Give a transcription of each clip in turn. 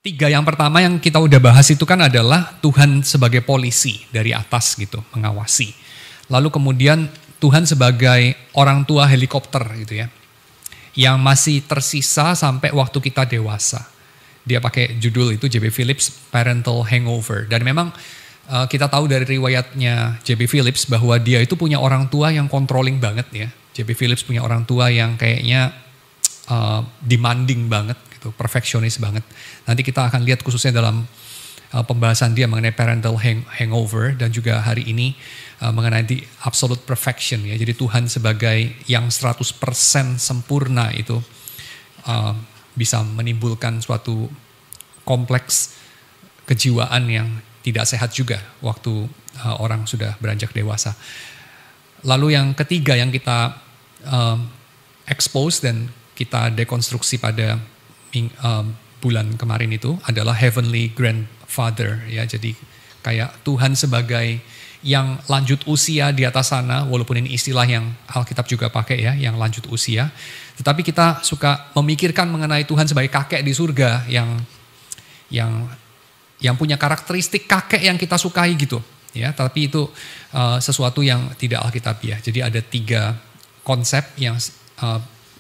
Tiga yang pertama yang kita udah bahas itu kan adalah Tuhan sebagai polisi dari atas gitu, mengawasi. Lalu kemudian Tuhan sebagai orang tua helikopter gitu ya, yang masih tersisa sampai waktu kita dewasa. Dia pakai judul itu J.B. Phillips, Parental Hangover. Dan memang kita tahu dari riwayatnya J.B. Phillips bahwa dia itu punya orang tua yang controlling banget ya. J.B. Phillips punya orang tua yang kayaknya demanding banget gitu, perfeksionis banget. Nanti kita akan lihat khususnya dalam pembahasan dia mengenai parental hangover dan juga hari ini mengenai the absolute perfection ya. Jadi Tuhan sebagai yang 100% sempurna itu bisa menimbulkan suatu kompleks kejiwaan yang tidak sehat juga waktu orang sudah beranjak dewasa. Lalu yang ketiga yang kita expose dan kita dekonstruksi pada bulan kemarin itu adalah Heavenly Grandfather ya. Jadi kayak Tuhan sebagai yang lanjut usia di atas sana, walaupun ini istilah yang Alkitab juga pakai ya, yang lanjut usia. Tetapi kita suka memikirkan mengenai Tuhan sebagai kakek di surga yang punya karakteristik kakek yang kita sukai gitu ya. Tapi itu sesuatu yang tidak Alkitabiah. Jadi ada 3 konsep yang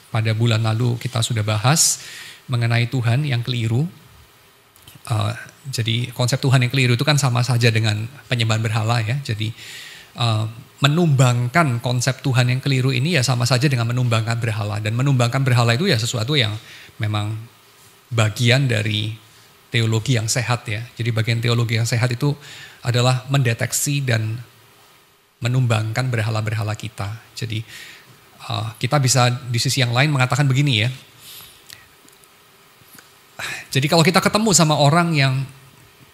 pada bulan lalu kita sudah bahas mengenai Tuhan yang keliru. Jadi konsep Tuhan yang keliru itu kan sama saja dengan penyembahan berhala ya. Jadi menumbangkan konsep Tuhan yang keliru ini ya sama saja dengan menumbangkan berhala. Dan menumbangkan berhala itu ya sesuatu yang memang bagian dari teologi yang sehat ya. Jadi bagian teologi yang sehat itu adalah mendeteksi dan menumbangkan berhala-berhala kita. Jadi kita bisa di sisi yang lain mengatakan begini ya. Jadi kalau kita ketemu sama orang yang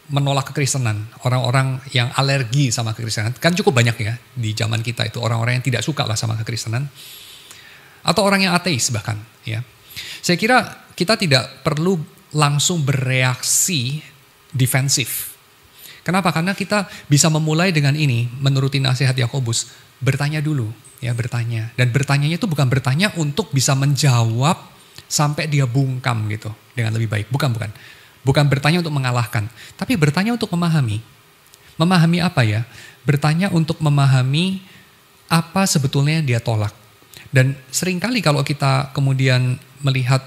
menolak kekristenan, orang-orang yang alergi sama kekristenan, kan cukup banyak ya di zaman kita itu orang-orang yang tidak suka lah sama kekristenan, atau orang yang ateis bahkan ya. Saya kira kita tidak perlu langsung bereaksi defensif. Kenapa? Karena kita bisa memulai dengan ini, menuruti nasihat Yakobus, bertanya dulu ya, bertanya. Dan bertanyanya itu bukan bertanya untuk bisa menjawab sampai dia bungkam gitu dengan lebih baik. Bukan bertanya untuk mengalahkan, tapi bertanya untuk memahami. Memahami apa ya? Bertanya untuk memahami apa sebetulnya dia tolak. Dan seringkali kalau kita kemudian melihat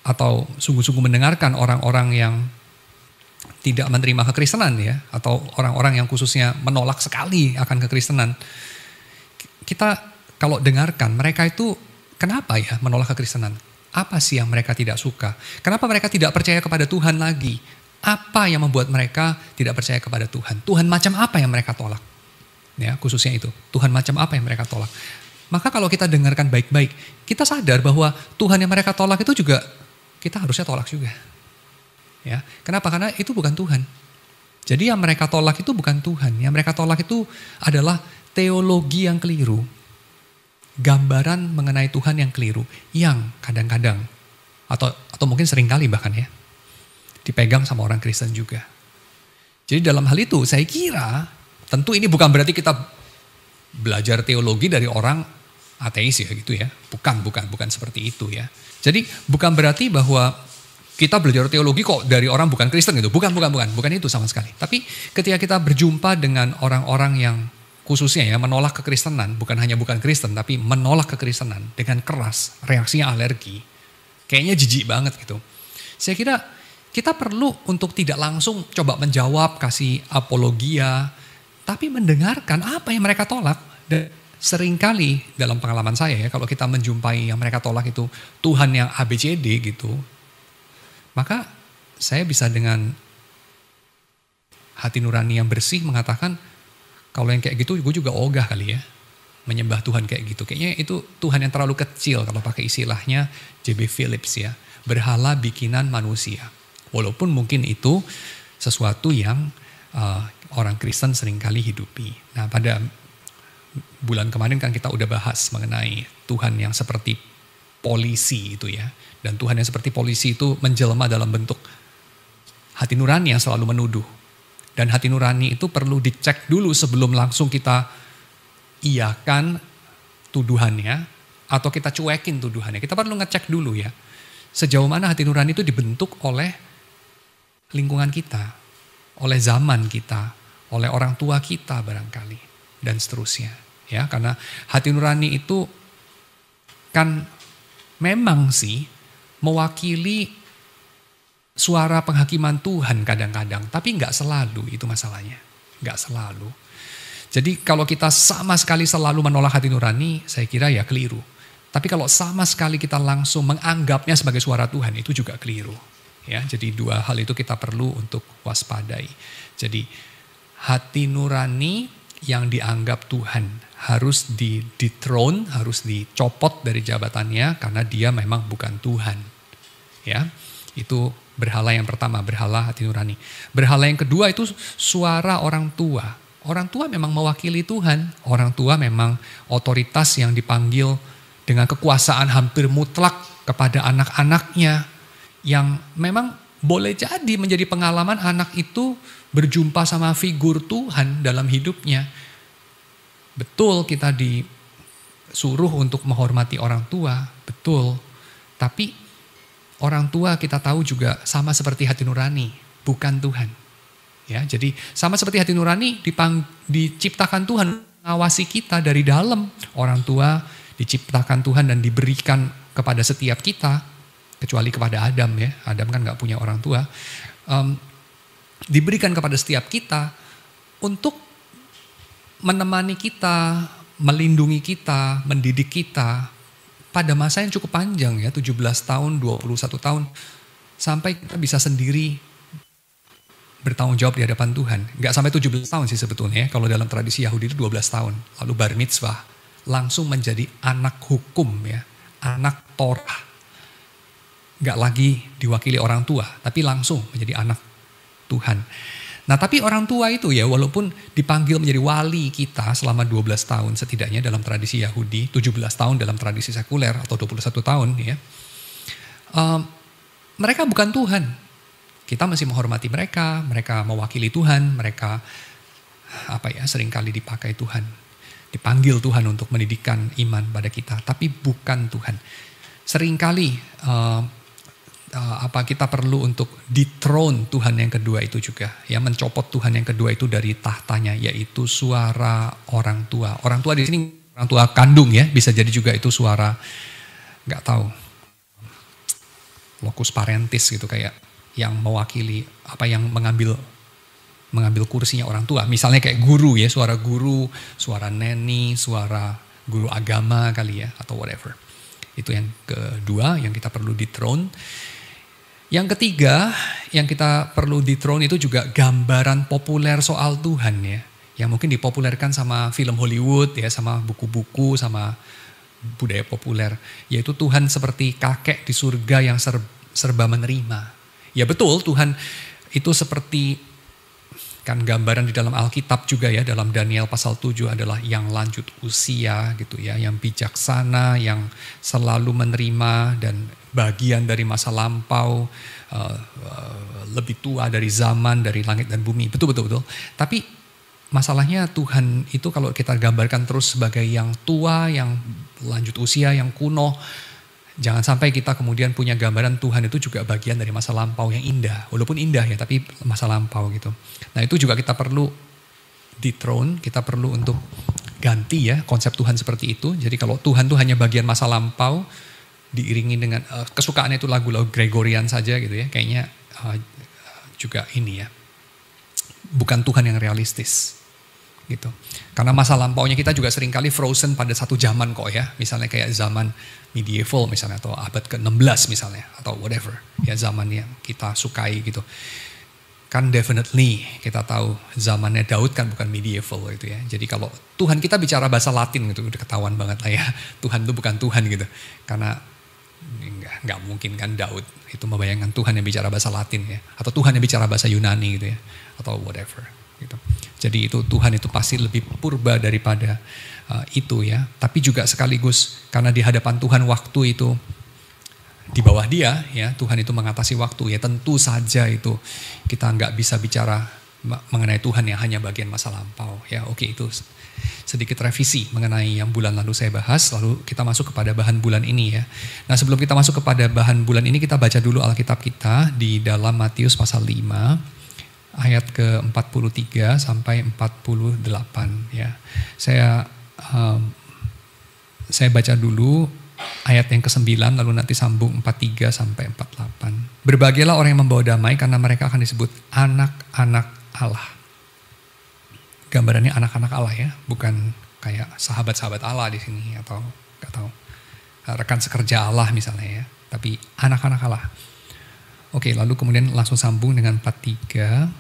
atau sungguh-sungguh mendengarkan orang-orang yang tidak menerima kekristenan ya, atau orang-orang yang khususnya menolak sekali akan kekristenan, kita kalau dengarkan mereka itu kenapa ya menolak kekristenan? Apa sih yang mereka tidak suka? Kenapa mereka tidak percaya kepada Tuhan lagi? Apa yang membuat mereka tidak percaya kepada Tuhan? Tuhan macam apa yang mereka tolak? Ya, khususnya itu. Tuhan macam apa yang mereka tolak? Maka kalau kita dengarkan baik-baik, kita sadar bahwa Tuhan yang mereka tolak itu juga kita harusnya tolak juga. Ya, kenapa? Karena itu bukan Tuhan. Jadi yang mereka tolak itu bukan Tuhan. Yang mereka tolak itu adalah teologi yang keliru. Gambaran mengenai Tuhan yang keliru, yang kadang-kadang atau mungkin seringkali bahkan ya dipegang sama orang Kristen juga. Jadi dalam hal itu saya kira tentu ini bukan berarti kita belajar teologi dari orang ateis ya gitu ya. Bukan seperti itu ya. Jadi bukan berarti bahwa kita belajar teologi kok dari orang bukan Kristen gitu. Bukan itu sama sekali. Tapi ketika kita berjumpa dengan orang-orang yang khususnya ya menolak kekristenan, bukan hanya bukan Kristen tapi menolak kekristenan dengan keras, reaksinya alergi. Kayaknya jijik banget gitu. Saya kira kita perlu untuk tidak langsung coba menjawab, kasih apologia, tapi mendengarkan apa yang mereka tolak. Dan seringkali dalam pengalaman saya ya, kalau kita menjumpai yang mereka tolak itu Tuhan yang ABCD gitu, maka saya bisa dengan hati nurani yang bersih mengatakan, kalau yang kayak gitu gue juga ogah kali ya, menyembah Tuhan kayak gitu. Kayaknya itu Tuhan yang terlalu kecil kalau pakai istilahnya J.B. Phillips ya. Berhala bikinan manusia. Walaupun mungkin itu sesuatu yang orang Kristen seringkali hidupi. Nah pada bulan kemarin kan kita udah bahas mengenai Tuhan yang seperti polisi itu ya. Dan Tuhan yang seperti polisi itu menjelma dalam bentuk hati nurani yang selalu menuduh. Dan hati nurani itu perlu dicek dulu sebelum langsung kita iyakan tuduhannya atau kita cuekin tuduhannya. Kita perlu ngecek dulu ya. Sejauh mana hati nurani itu dibentuk oleh lingkungan kita, oleh zaman kita, oleh orang tua kita barangkali, dan seterusnya. Ya, karena hati nurani itu kan memang sih mewakili suara penghakiman Tuhan kadang-kadang, tapi nggak selalu, itu masalahnya. Nggak selalu. Jadi kalau kita sama sekali selalu menolak hati nurani, saya kira ya keliru. Tapi kalau sama sekali kita langsung menganggapnya sebagai suara Tuhan, itu juga keliru. Ya, jadi dua hal itu kita perlu untuk waspadai. Jadi hati nurani yang dianggap Tuhan harus di-dethrone, harus dicopot dari jabatannya karena dia memang bukan Tuhan. Ya, itu berhala yang pertama, berhala hati nurani. Berhala yang kedua itu suara orang tua. Orang tua memang mewakili Tuhan. Orang tua memang otoritas yang dipanggil dengan kekuasaan hampir mutlak kepada anak-anaknya. Yang memang boleh jadi menjadi pengalaman anak itu berjumpa sama figur Tuhan dalam hidupnya. Betul kita disuruh untuk menghormati orang tua, betul. Tapi orang tua kita tahu juga sama seperti hati nurani, bukan Tuhan. Ya, jadi sama seperti hati nurani diciptakan Tuhan mengawasi kita dari dalam. Orang tua diciptakan Tuhan dan diberikan kepada setiap kita, kecuali kepada Adam ya. Adam kan gak punya orang tua. Diberikan kepada setiap kita untuk menemani kita, melindungi kita, mendidik kita pada masa yang cukup panjang ya, 17 tahun, 21 tahun, sampai kita bisa sendiri bertanggung jawab di hadapan Tuhan. Nggak sampai 17 tahun sih sebetulnya, kalau dalam tradisi Yahudi itu 12 tahun. Lalu bar mitzvah, langsung menjadi anak hukum ya, anak Torah. Nggak lagi diwakili orang tua, tapi langsung menjadi anak Tuhan. Nah tapi orang tua itu ya, walaupun dipanggil menjadi wali kita selama 12 tahun setidaknya dalam tradisi Yahudi, 17 tahun dalam tradisi sekuler atau 21 tahun ya, mereka bukan Tuhan. Kita masih menghormati mereka, mereka mewakili Tuhan, mereka seringkali dipakai Tuhan, dipanggil Tuhan untuk mendidikan iman pada kita, tapi bukan Tuhan. Seringkali kita perlu untuk dethrone Tuhan yang kedua itu juga, ya, mencopot Tuhan yang kedua itu dari tahtanya, yaitu suara orang tua. Orang tua di sini orang tua kandung ya, bisa jadi juga itu suara nggak tahu locus parentis gitu, kayak yang mewakili yang mengambil kursinya orang tua. Misalnya kayak guru ya, suara guru, suara neni, suara guru agama kali ya, atau whatever. Itu yang kedua yang kita perlu dethrone. Yang ketiga yang kita perlu dethrone itu juga gambaran populer soal Tuhan ya. Yang mungkin dipopulerkan sama film Hollywood ya, sama buku-buku, sama budaya populer. Yaitu Tuhan seperti kakek di surga yang serba menerima. Ya betul, Tuhan itu seperti, kan gambaran di dalam Alkitab juga ya, dalam Daniel pasal 7 adalah yang lanjut usia gitu ya, yang bijaksana, yang selalu menerima dan bagian dari masa lampau, lebih tua dari zaman, dari langit dan bumi. Betul. Tapi masalahnya Tuhan itu kalau kita gambarkan terus sebagai yang tua, yang lanjut usia, yang kuno, jangan sampai kita kemudian punya gambaran Tuhan itu juga bagian dari masa lampau yang indah. Walaupun indah ya, tapi masa lampau gitu. Nah itu juga kita perlu dethrone, kita perlu untuk ganti ya konsep Tuhan seperti itu. Jadi kalau Tuhan itu hanya bagian masa lampau, diiringi dengan kesukaannya itu lagu-lagu Gregorian saja gitu ya. Kayaknya juga ini ya, bukan Tuhan yang realistis gitu. Karena masa lampaunya kita juga seringkali frozen pada satu zaman kok ya. Misalnya kayak zaman medieval misalnya, atau abad ke-16 misalnya, atau whatever. Ya zaman yang kita sukai gitu. Kan definitely kita tahu zamannya Daud kan bukan medieval gitu ya. Jadi kalau Tuhan kita bicara bahasa Latin gitu, udah ketahuan banget lah ya. Tuhan itu bukan Tuhan gitu. Karena nggak mungkin kan Daud itu membayangkan Tuhan yang bicara bahasa Latin ya. Atau Tuhan yang bicara bahasa Yunani gitu ya. Atau whatever gitu. Jadi itu Tuhan itu pasti lebih purba daripada itu ya. Tapi juga sekaligus karena di hadapan Tuhan waktu itu di bawah dia ya, Tuhan itu mengatasi waktu ya. Tentu saja itu kita nggak bisa bicara mengenai Tuhan yang hanya bagian masa lampau. Ya, oke, itu sedikit revisi mengenai yang bulan lalu saya bahas. Lalu kita masuk kepada bahan bulan ini ya. Nah, sebelum kita masuk kepada bahan bulan ini, kita baca dulu Alkitab kita di dalam Matius pasal 5 ayat ke-43 sampai 48 ya. Saya baca dulu ayat yang ke-9 lalu nanti sambung 43 sampai 48. Berbahagialah orang yang membawa damai karena mereka akan disebut anak-anak Allah. Gambarannya anak-anak Allah ya, bukan kayak sahabat-sahabat Allah di sini atau nggak tahu rekan sekerja Allah misalnya ya, tapi anak-anak Allah. Oke, lalu kemudian langsung sambung dengan 43.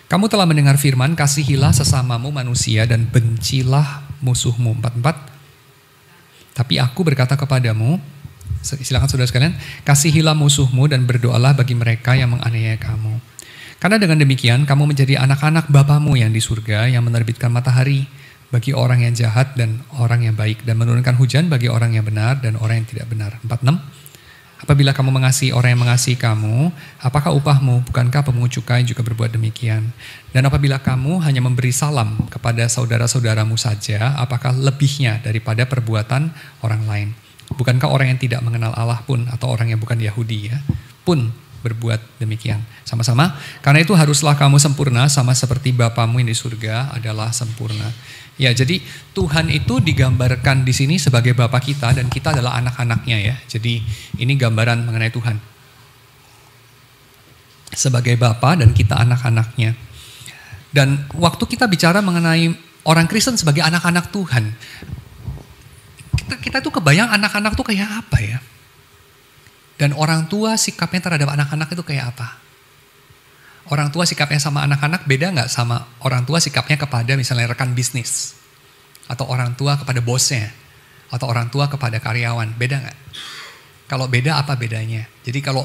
Kamu telah mendengar firman, kasihilah sesamamu manusia dan bencilah musuhmu. 44. Tapi aku berkata kepadamu, silakan saudara sekalian, kasihilah musuhmu dan berdoalah bagi mereka yang menganiaya kamu. Karena dengan demikian kamu menjadi anak-anak Bapamu yang di surga yang menerbitkan matahari bagi orang yang jahat dan orang yang baik dan menurunkan hujan bagi orang yang benar dan orang yang tidak benar. 46. Apabila kamu mengasihi orang yang mengasihi kamu, apakah upahmu? Bukankah pemungut cukai juga berbuat demikian? Dan apabila kamu hanya memberi salam kepada saudara-saudaramu saja, apakah lebihnya daripada perbuatan orang lain? Bukankah orang yang tidak mengenal Allah pun atau orang yang bukan Yahudi ya, pun berbuat demikian sama-sama? Karena itu haruslah kamu sempurna sama seperti Bapamu yang di surga adalah sempurna. Ya, jadi Tuhan itu digambarkan di sini sebagai Bapa kita dan kita adalah anak-anaknya ya. Jadi ini gambaran mengenai Tuhan. Sebagai Bapa dan kita anak-anaknya. Dan waktu kita bicara mengenai orang Kristen sebagai anak-anak Tuhan, kita tuh kebayang anak-anak tuh kayak apa ya? Dan orang tua sikapnya terhadap anak-anak itu kayak apa? Orang tua sikapnya sama anak-anak beda nggak sama orang tua sikapnya kepada misalnya rekan bisnis? Atau orang tua kepada bosnya? Atau orang tua kepada karyawan? Beda nggak? Kalau beda apa bedanya? Jadi kalau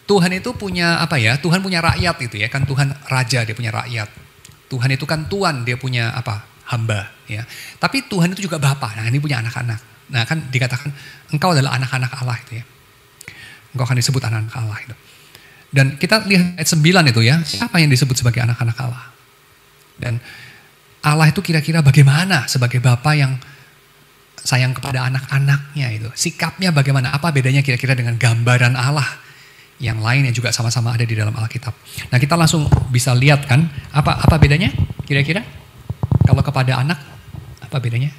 Tuhan itu punya apa ya? Tuhan punya rakyat itu ya, kan Tuhan raja, dia punya rakyat. Tuhan itu kan tuan, dia punya apa? Hamba ya. Tapi Tuhan itu juga Bapa. Nah, ini punya anak-anak. Nah, kan dikatakan engkau adalah anak-anak Allah itu ya. Engkau akan disebut anak-anak Allah itu. Dan kita lihat ayat 9 itu ya, siapa yang disebut sebagai anak-anak Allah? Dan Allah itu kira-kira bagaimana sebagai Bapa yang sayang kepada anak-anaknya itu? Sikapnya bagaimana? Apa bedanya kira-kira dengan gambaran Allah yang lain yang juga sama-sama ada di dalam Alkitab? Nah, kita langsung bisa lihat kan, apa bedanya kira-kira? Kalau kepada anak, apa bedanya?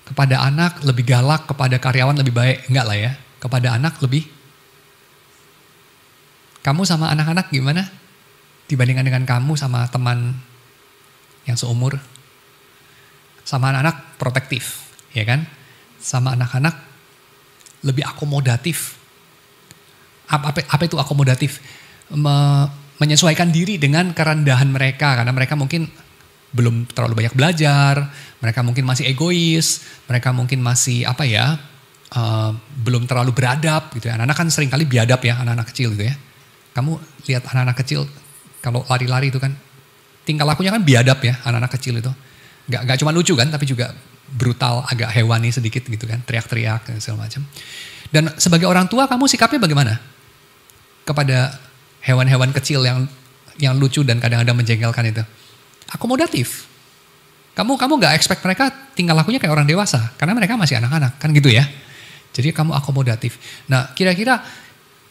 Kepada anak lebih galak, kepada karyawan lebih baik, enggak lah ya. Kepada anak lebih, kamu sama anak-anak gimana? Dibandingkan dengan kamu sama teman yang seumur. Sama anak-anak protektif, ya kan? Sama anak-anak lebih akomodatif. Apa itu akomodatif? Menyesuaikan diri dengan kerendahan mereka. Karena mereka mungkin belum terlalu banyak belajar. Mereka mungkin masih egois. Mereka mungkin masih belum terlalu beradab gitu ya. Anak-anak kan sering kali biadab ya, anak-anak kecil gitu ya. Kamu lihat anak-anak kecil kalau lari-lari itu kan tingkah lakunya kan biadab ya, anak-anak kecil itu. Gak cuma lucu kan, tapi juga brutal, agak hewani sedikit gitu kan, teriak-teriak dan segala macam. Dan sebagai orang tua kamu sikapnya bagaimana? Kepada hewan-hewan kecil yang lucu dan kadang-kadang menjengkelkan itu. Akomodatif. Kamu gak expect mereka tingkah lakunya kayak orang dewasa, karena mereka masih anak-anak, kan gitu ya. Jadi kamu akomodatif. Nah, kira-kira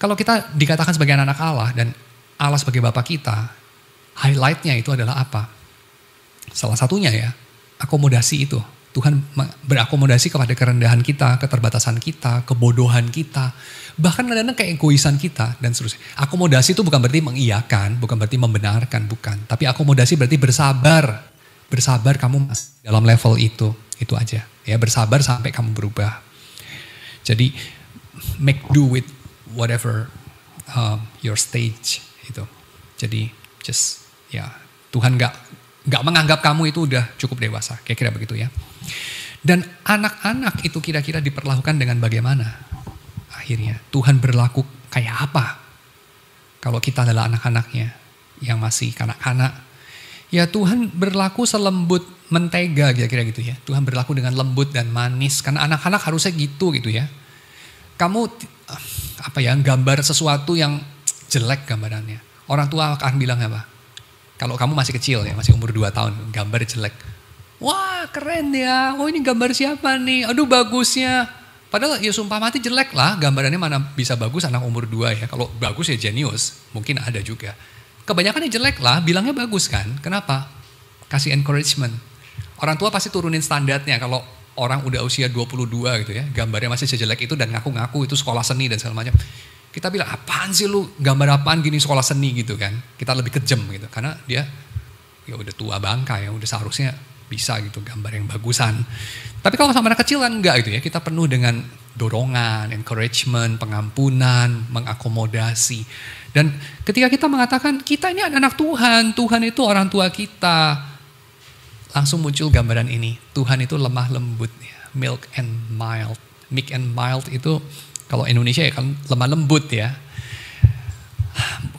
kalau kita dikatakan sebagai anak Allah dan Allah sebagai Bapa kita, highlightnya itu adalah apa? Salah satunya ya, akomodasi itu. Tuhan berakomodasi kepada kerendahan kita, keterbatasan kita, kebodohan kita, bahkan kadang-kadang keegoisan kita dan seterusnya. Akomodasi itu bukan berarti mengiyakan, bukan berarti membenarkan, bukan. Tapi akomodasi berarti bersabar. Bersabar kamu masih dalam level itu aja. Ya, bersabar sampai kamu berubah. Jadi make do with whatever your stage itu. Jadi just ya Tuhan nggak menganggap kamu itu udah cukup dewasa, kira-kira begitu ya. Dan anak-anak itu kira-kira diperlakukan dengan bagaimana? Akhirnya Tuhan berlaku kayak apa? Kalau kita adalah anak-anaknya yang masih kanak-kanak, ya Tuhan berlaku selembut mentega kira-kira gitu ya. Tuhan berlaku dengan lembut dan manis karena anak-anak harusnya gitu ya. Kamu gambar sesuatu yang jelek gambarannya. Orang tua akan bilang apa? Kalau kamu masih kecil ya, masih umur 2 tahun, gambar jelek. Wah keren ya, oh ini gambar siapa nih, aduh bagusnya. Padahal ya sumpah mati jelek lah, gambarannya mana bisa bagus anak umur 2 ya. Kalau bagus ya jenius, mungkin ada juga. Kebanyakan ya jelek lah, bilangnya bagus kan, kenapa? Kasih encouragement. Orang tua pasti turunin standarnya kalau orang udah usia 22 gitu ya, gambarnya masih sejelek itu dan ngaku-ngaku itu sekolah seni dan segala macam. Kita bilang apaan sih lu, gambar apaan gini sekolah seni gitu kan. Kita lebih kejam gitu, karena dia ya udah tua bangka ya, udah seharusnya bisa gitu gambar yang bagusan. Tapi kalau sama anak kecil kan enggak gitu ya, kita penuh dengan dorongan, encouragement, pengampunan, mengakomodasi. Dan ketika kita mengatakan kita ini anak Tuhan, Tuhan itu orang tua kita, langsung muncul gambaran ini, Tuhan itu lemah lembut, ya, milk and mild. Meek and mild itu kalau Indonesia ya kan lemah lembut ya.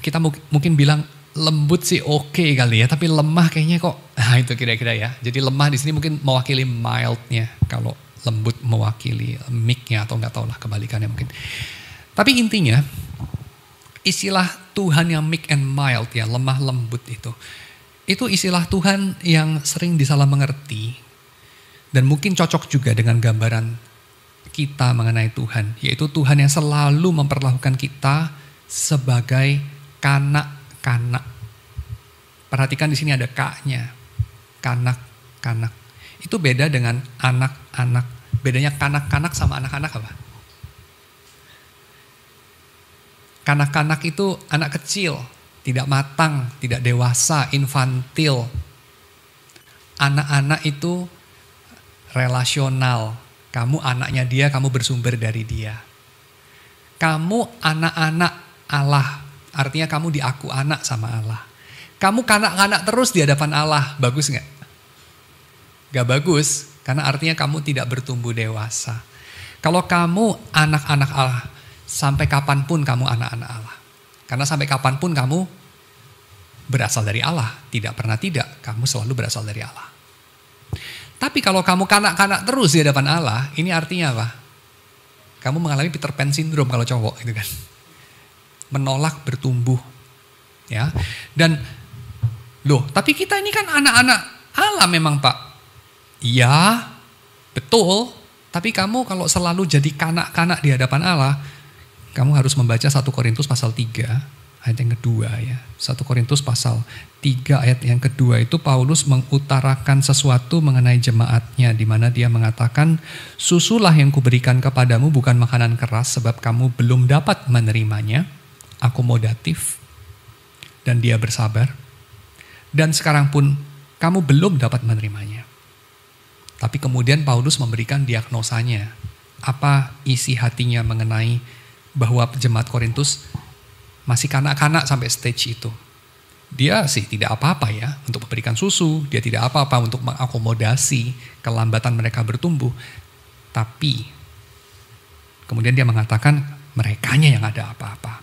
Kita mungkin bilang lembut sih oke kali ya, tapi lemah kayaknya kok. Nah itu kira-kira ya. Jadi lemah di sini mungkin mewakili mildnya, kalau lembut mewakili meeknya atau nggak tahu lah kebalikannya mungkin. Tapi intinya istilah Tuhan yang meek and mild ya, lemah lembut itu istilah Tuhan yang sering disalah mengerti dan mungkin cocok juga dengan gambaran kita mengenai Tuhan, yaitu Tuhan yang selalu memperlakukan kita sebagai kanak-kanak. Perhatikan di sini ada K-nya, kanak-kanak. Itu beda dengan anak-anak. Bedanya kanak-kanak sama anak-anak apa? Kanak-kanak itu anak kecil, tidak matang, tidak dewasa, infantil. Anak-anak itu relasional. Kamu anaknya dia, kamu bersumber dari dia. Kamu anak-anak Allah, artinya kamu diaku anak sama Allah. Kamu kanak-kanak terus di hadapan Allah, bagus gak? Gak bagus, karena artinya kamu tidak bertumbuh dewasa. Kalau kamu anak-anak Allah, sampai kapanpun kamu anak-anak Allah. Karena sampai kapanpun kamu berasal dari Allah, tidak pernah tidak, kamu selalu berasal dari Allah. Tapi kalau kamu kanak-kanak terus di hadapan Allah, ini artinya apa? Kamu mengalami Peter Pan syndrome kalau cowok gitu kan. Menolak bertumbuh. Ya. Dan loh, tapi kita ini kan anak-anak Allah memang Pak. Iya, betul. Tapi kamu kalau selalu jadi kanak-kanak di hadapan Allah, kamu harus membaca 1 Korintus pasal 3 ayat yang kedua ya. 1 Korintus pasal 3 ayat yang kedua itu Paulus mengutarakan sesuatu mengenai jemaatnya, di mana dia mengatakan, susulah yang kuberikan kepadamu bukan makanan keras sebab kamu belum dapat menerimanya, akomodatif, dan dia bersabar. Dan sekarang pun kamu belum dapat menerimanya. Tapi kemudian Paulus memberikan diagnosanya, apa isi hatinya mengenai bahwa jemaat Korintus masih kanak-kanak sampai stage itu. Dia sih tidak apa-apa ya untuk memberikan susu, dia tidak apa-apa untuk mengakomodasi kelambatan mereka bertumbuh. Tapi kemudian dia mengatakan merekanya yang ada apa-apa.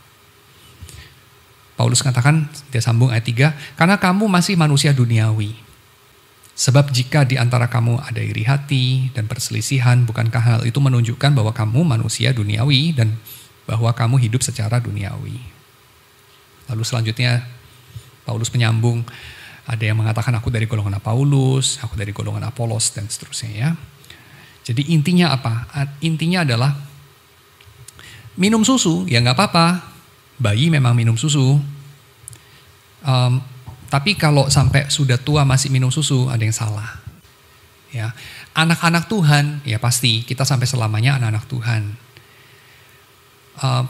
Paulus katakan, dia sambung ayat 3, karena kamu masih manusia duniawi. Sebab jika di antara kamu ada iri hati dan perselisihan, bukankah hal itu menunjukkan bahwa kamu manusia duniawi dan bahwa kamu hidup secara duniawi. Lalu selanjutnya Paulus menyambung, ada yang mengatakan aku dari golongan Paulus, aku dari golongan Apolos dan seterusnya ya. Jadi intinya apa? Intinya adalah minum susu ya nggak apa-apa, bayi memang minum susu. Tapi kalau sampai sudah tua masih minum susu ada yang salah. Ya, anak-anak Tuhan ya pasti kita sampai selamanya anak-anak Tuhan.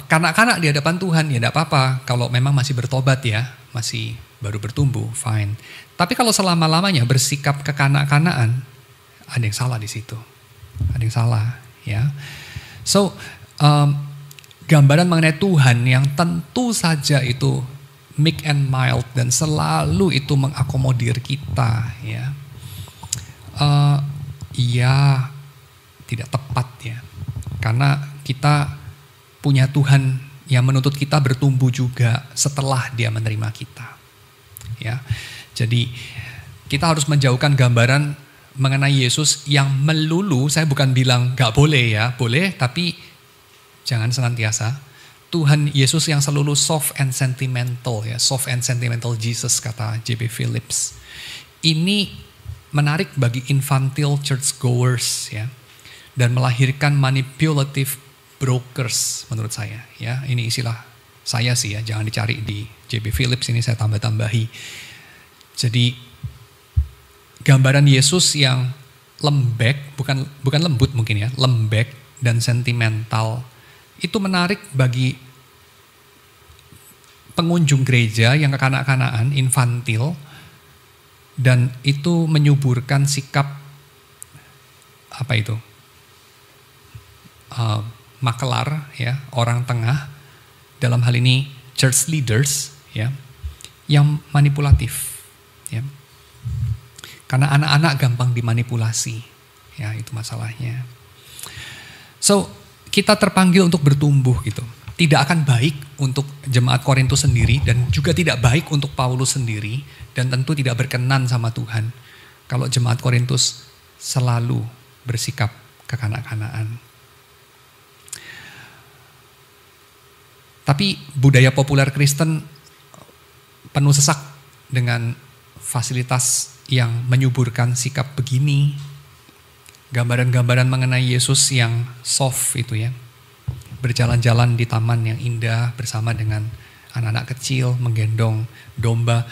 Kanak-kanak di hadapan Tuhan ya tidak apa-apa kalau memang masih bertobat ya, masih baru bertumbuh, fine. Tapi kalau selama-lamanya bersikap kekanak-kanakan, ada yang salah di situ, ada yang salah ya. So gambaran mengenai Tuhan yang tentu saja itu meek and mild dan selalu itu mengakomodir kita ya, iya tidak tepat ya, karena kita punya Tuhan yang menuntut kita bertumbuh juga setelah dia menerima kita. Ya. Jadi kita harus menjauhkan gambaran mengenai Yesus yang melulu, saya bukan bilang gak boleh ya, boleh tapi jangan senantiasa. Tuhan Yesus yang selalu soft and sentimental ya, soft and sentimental Jesus kata J.B. Phillips. Ini menarik bagi infantile churchgoers ya, dan melahirkan manipulative brokers menurut saya ya. Ini istilah saya sih ya, jangan dicari di J.B. Phillips, ini saya tambah-tambahi. Jadi gambaran Yesus yang lembek, bukan lembut mungkin ya, lembek dan sentimental, itu menarik bagi pengunjung gereja yang kekanak-kanakan, infantil, dan itu menyuburkan sikap makelar ya, orang tengah, dalam hal ini church leaders ya, yang manipulatif ya. Karena anak-anak gampang dimanipulasi ya, itu masalahnya. So kita terpanggil untuk bertumbuh gitu. Tidak akan baik untuk jemaat Korintus sendiri dan juga tidak baik untuk Paulus sendiri, dan tentu tidak berkenan sama Tuhan kalau jemaat Korintus selalu bersikap kekanak-kanakan. Tapi budaya populer Kristen penuh sesak dengan fasilitas yang menyuburkan sikap begini. Gambaran-gambaran mengenai Yesus yang soft itu ya. Berjalan-jalan di taman yang indah bersama dengan anak-anak kecil, menggendong domba.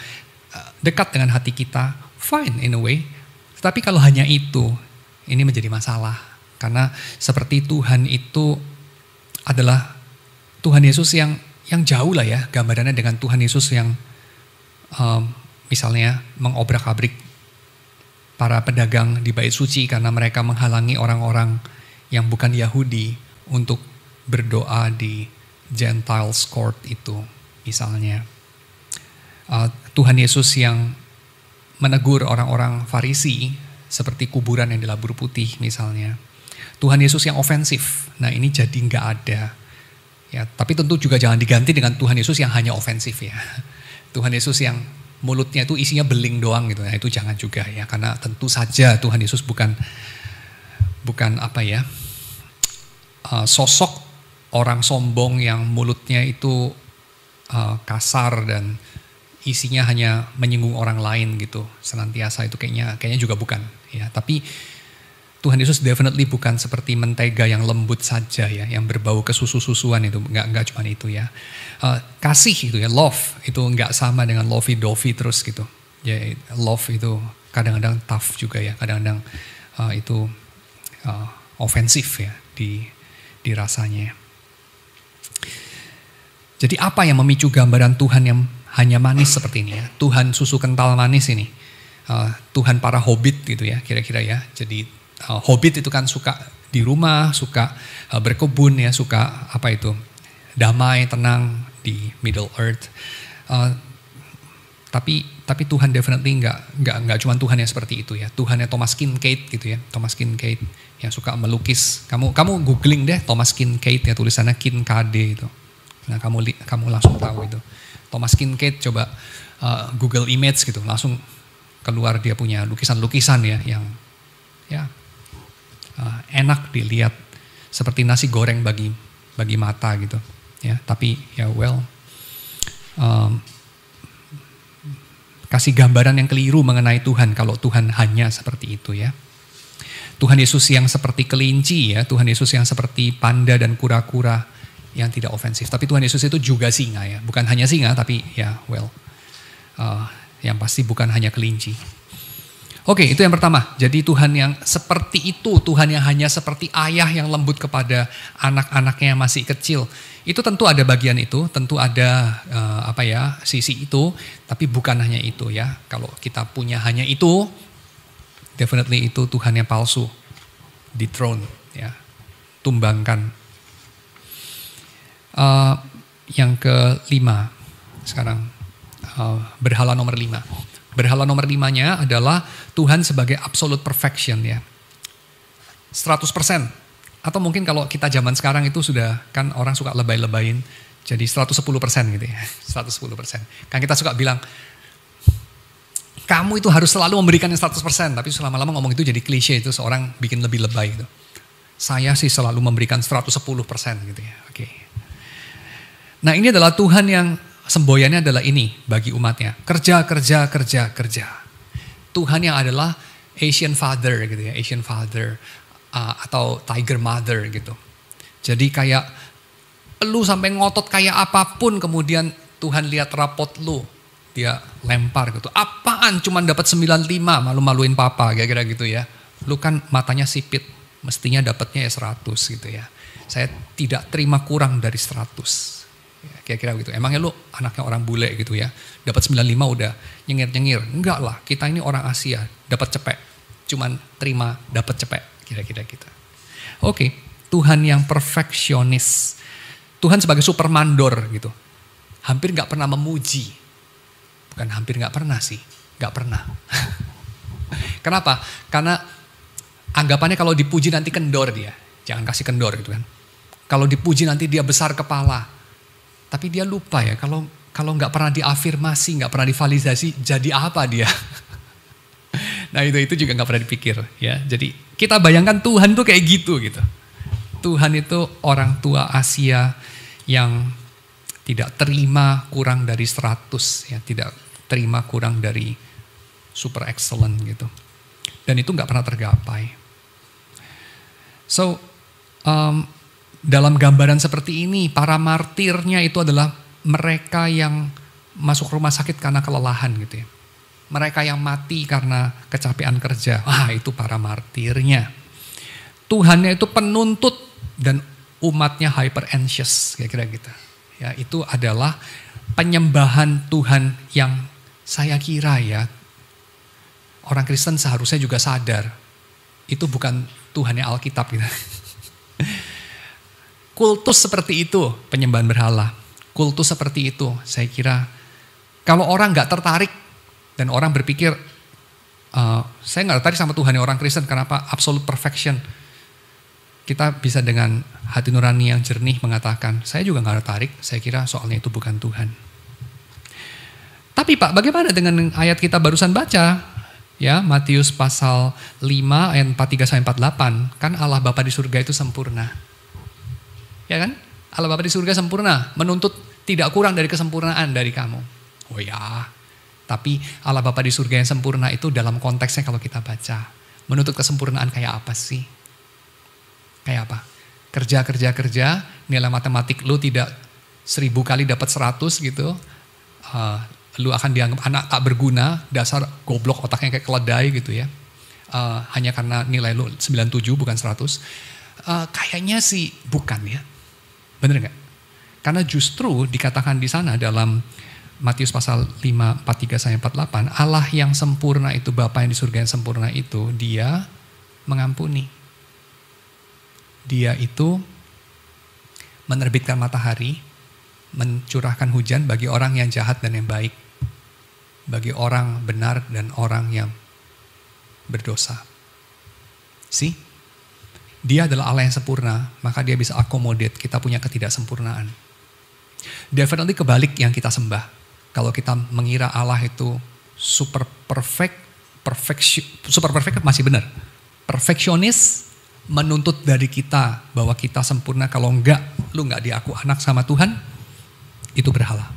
Dekat dengan hati kita, fine in a way. Tetapi kalau hanya itu, ini menjadi masalah. Karena seperti Tuhan itu adalah Tuhan Yesus yang jauh lah ya, gambarannya dengan Tuhan Yesus yang misalnya mengobrak-abrik para pedagang di bait suci karena mereka menghalangi orang-orang yang bukan Yahudi untuk berdoa di Gentiles court itu misalnya. Tuhan Yesus yang menegur orang-orang Farisi seperti kuburan yang dilabur putih misalnya. Tuhan Yesus yang ofensif, nah ini jadi nggak ada. Ya, tapi tentu juga jangan diganti dengan Tuhan Yesus yang hanya ofensif ya. Tuhan Yesus yang mulutnya itu isinya beling doang gitu. Nah, itu jangan juga ya, karena tentu saja Tuhan Yesus bukan sosok orang sombong yang mulutnya itu kasar dan isinya hanya menyinggung orang lain gitu. Senantiasa itu kayaknya juga bukan ya. Tapi Tuhan Yesus definitely bukan seperti mentega yang lembut saja ya, yang berbau kesusu-susuan itu, enggak cuma itu ya. Kasih itu ya, love itu enggak sama dengan lovey-dovey terus gitu. Ya, love itu kadang-kadang tough juga ya, kadang-kadang itu ofensif ya di rasanya. Jadi apa yang memicu gambaran Tuhan yang hanya manis seperti ini ya? Tuhan susu kental manis ini. Tuhan para hobbit gitu ya, kira-kira ya. Jadi hobbit itu kan suka di rumah, suka berkebun ya, suka damai, tenang di Middle Earth. Tapi Tuhan definitely nggak cuma Tuhan yang seperti itu ya. Tuhannya Thomas Kinkade gitu ya, Thomas Kinkade yang suka melukis. Kamu googling deh Thomas Kinkade ya, tulisannya Kinkade itu. Nah kamu langsung tahu itu. Thomas Kinkade coba Google Image gitu, langsung keluar dia punya lukisan-lukisan ya yang ya enak dilihat, seperti nasi goreng bagi mata gitu ya. Tapi ya kasih gambaran yang keliru mengenai Tuhan kalau Tuhan hanya seperti itu ya. Tuhan Yesus yang seperti kelinci ya, Tuhan Yesus yang seperti panda dan kura-kura yang tidak ofensif. Tapi Tuhan Yesus itu juga singa ya, bukan hanya singa tapi ya yang pasti bukan hanya kelinci. Oke, itu yang pertama. Jadi Tuhan yang seperti itu, Tuhan yang hanya seperti ayah yang lembut kepada anak-anaknya yang masih kecil. Itu tentu ada bagian itu, tentu ada sisi itu, tapi bukan hanya itu ya. Kalau kita punya hanya itu, definitely itu Tuhan yang palsu. Dethrone ya, tumbangkan. Yang kelima sekarang, berhala nomor 5. Berhala nomor 5-nya adalah Tuhan sebagai absolute perfection ya. 100%. Atau mungkin kalau kita zaman sekarang itu sudah kan orang suka lebay-lebayin. Jadi 110% gitu ya. 110%. Kan kita suka bilang, kamu itu harus selalu memberikan yang 100%. Tapi selama-lama ngomong itu jadi klise, itu seorang bikin lebih lebay gitu. Saya sih selalu memberikan 110% gitu ya. Oke. Nah ini adalah Tuhan yang semboyannya adalah ini bagi umatnya. Kerja, kerja, kerja, kerja. Tuhan yang adalah Asian Father gitu ya. Asian Father atau Tiger Mother gitu. Jadi kayak lu sampai ngotot kayak apapun kemudian Tuhan lihat rapot lu. Dia lempar gitu. Apaan cuman dapat 95 malu-maluin papa kira-kira gitu ya. Lu kan matanya sipit. Mestinya dapatnya ya 100 gitu ya. Saya tidak terima kurang dari 100. Kira-kira gitu. Emangnya lu anaknya orang bule gitu ya. Dapat 95 udah nyengir-nyengir. Enggak lah, kita ini orang Asia. Dapat cepek. Cuman terima dapat cepek. Kira-kira gitu. Oke, Tuhan yang perfeksionis. Tuhan sebagai supermandor gitu. Hampir gak pernah memuji. Bukan hampir gak pernah sih. Gak pernah. Kenapa? Karena anggapannya kalau dipuji nanti kendor dia. Jangan kasih kendor gitu kan. Kalau dipuji nanti dia besar kepala. Tapi dia lupa ya, kalau nggak pernah diafirmasi, nggak pernah divalidasi, jadi apa dia? Nah itu juga nggak pernah dipikir ya. Jadi kita bayangkan Tuhan tuh kayak gitu. Tuhan itu orang tua Asia yang tidak terima kurang dari 100 ya, tidak terima kurang dari super excellent gitu. Dan itu nggak pernah tergapai. So dalam gambaran seperti ini, para martirnya itu adalah mereka yang masuk rumah sakit karena kelelahan gitu ya. Mereka yang mati karena kecapean kerja. Itu para martirnya. Tuhannya itu penuntut dan umatnya hyper anxious kira-kira gitu. Ya, itu adalah penyembahan Tuhan yang saya kira ya orang Kristen seharusnya juga sadar. Itu bukan Tuhannya Alkitab gitu. Kultus seperti itu, penyembahan berhala. Kultus seperti itu, saya kira kalau orang gak tertarik dan orang berpikir, saya gak tertarik sama Tuhan orang Kristen, kenapa absolute perfection. Kita bisa dengan hati nurani yang jernih mengatakan, saya juga gak tertarik, saya kira soalnya itu bukan Tuhan. Tapi Pak, bagaimana dengan ayat kita barusan baca? Ya, Matius pasal 5 ayat 43-48, kan Allah Bapa di surga itu sempurna. Ya kan? Allah Bapa di surga sempurna, menuntut tidak kurang dari kesempurnaan dari kamu. Oh ya, tapi Allah Bapa di surga yang sempurna itu dalam konteksnya kalau kita baca, menuntut kesempurnaan kayak apa sih? Kayak apa? Kerja, nilai matematik lu tidak 1000 kali dapat 100 gitu, lu akan dianggap anak tak berguna, dasar goblok otaknya kayak keledai gitu ya. Hanya karena nilai lu 97 bukan 100. Kayaknya sih bukan ya. Bener gak? Karena justru dikatakan di sana dalam Matius pasal 5, 43-48, Allah yang sempurna itu, Bapa yang di surga yang sempurna itu, dia mengampuni. Dia itu menerbitkan matahari, mencurahkan hujan bagi orang yang jahat dan yang baik. Bagi orang benar dan orang yang berdosa. See? Dia adalah Allah yang sempurna, maka dia bisa accommodate kita punya ketidaksempurnaan. Definitely kebalik yang kita sembah. Kalau kita mengira Allah itu super perfect masih benar. Perfeksionis menuntut dari kita bahwa kita sempurna, kalau enggak, lu enggak diaku anak sama Tuhan, itu berhala.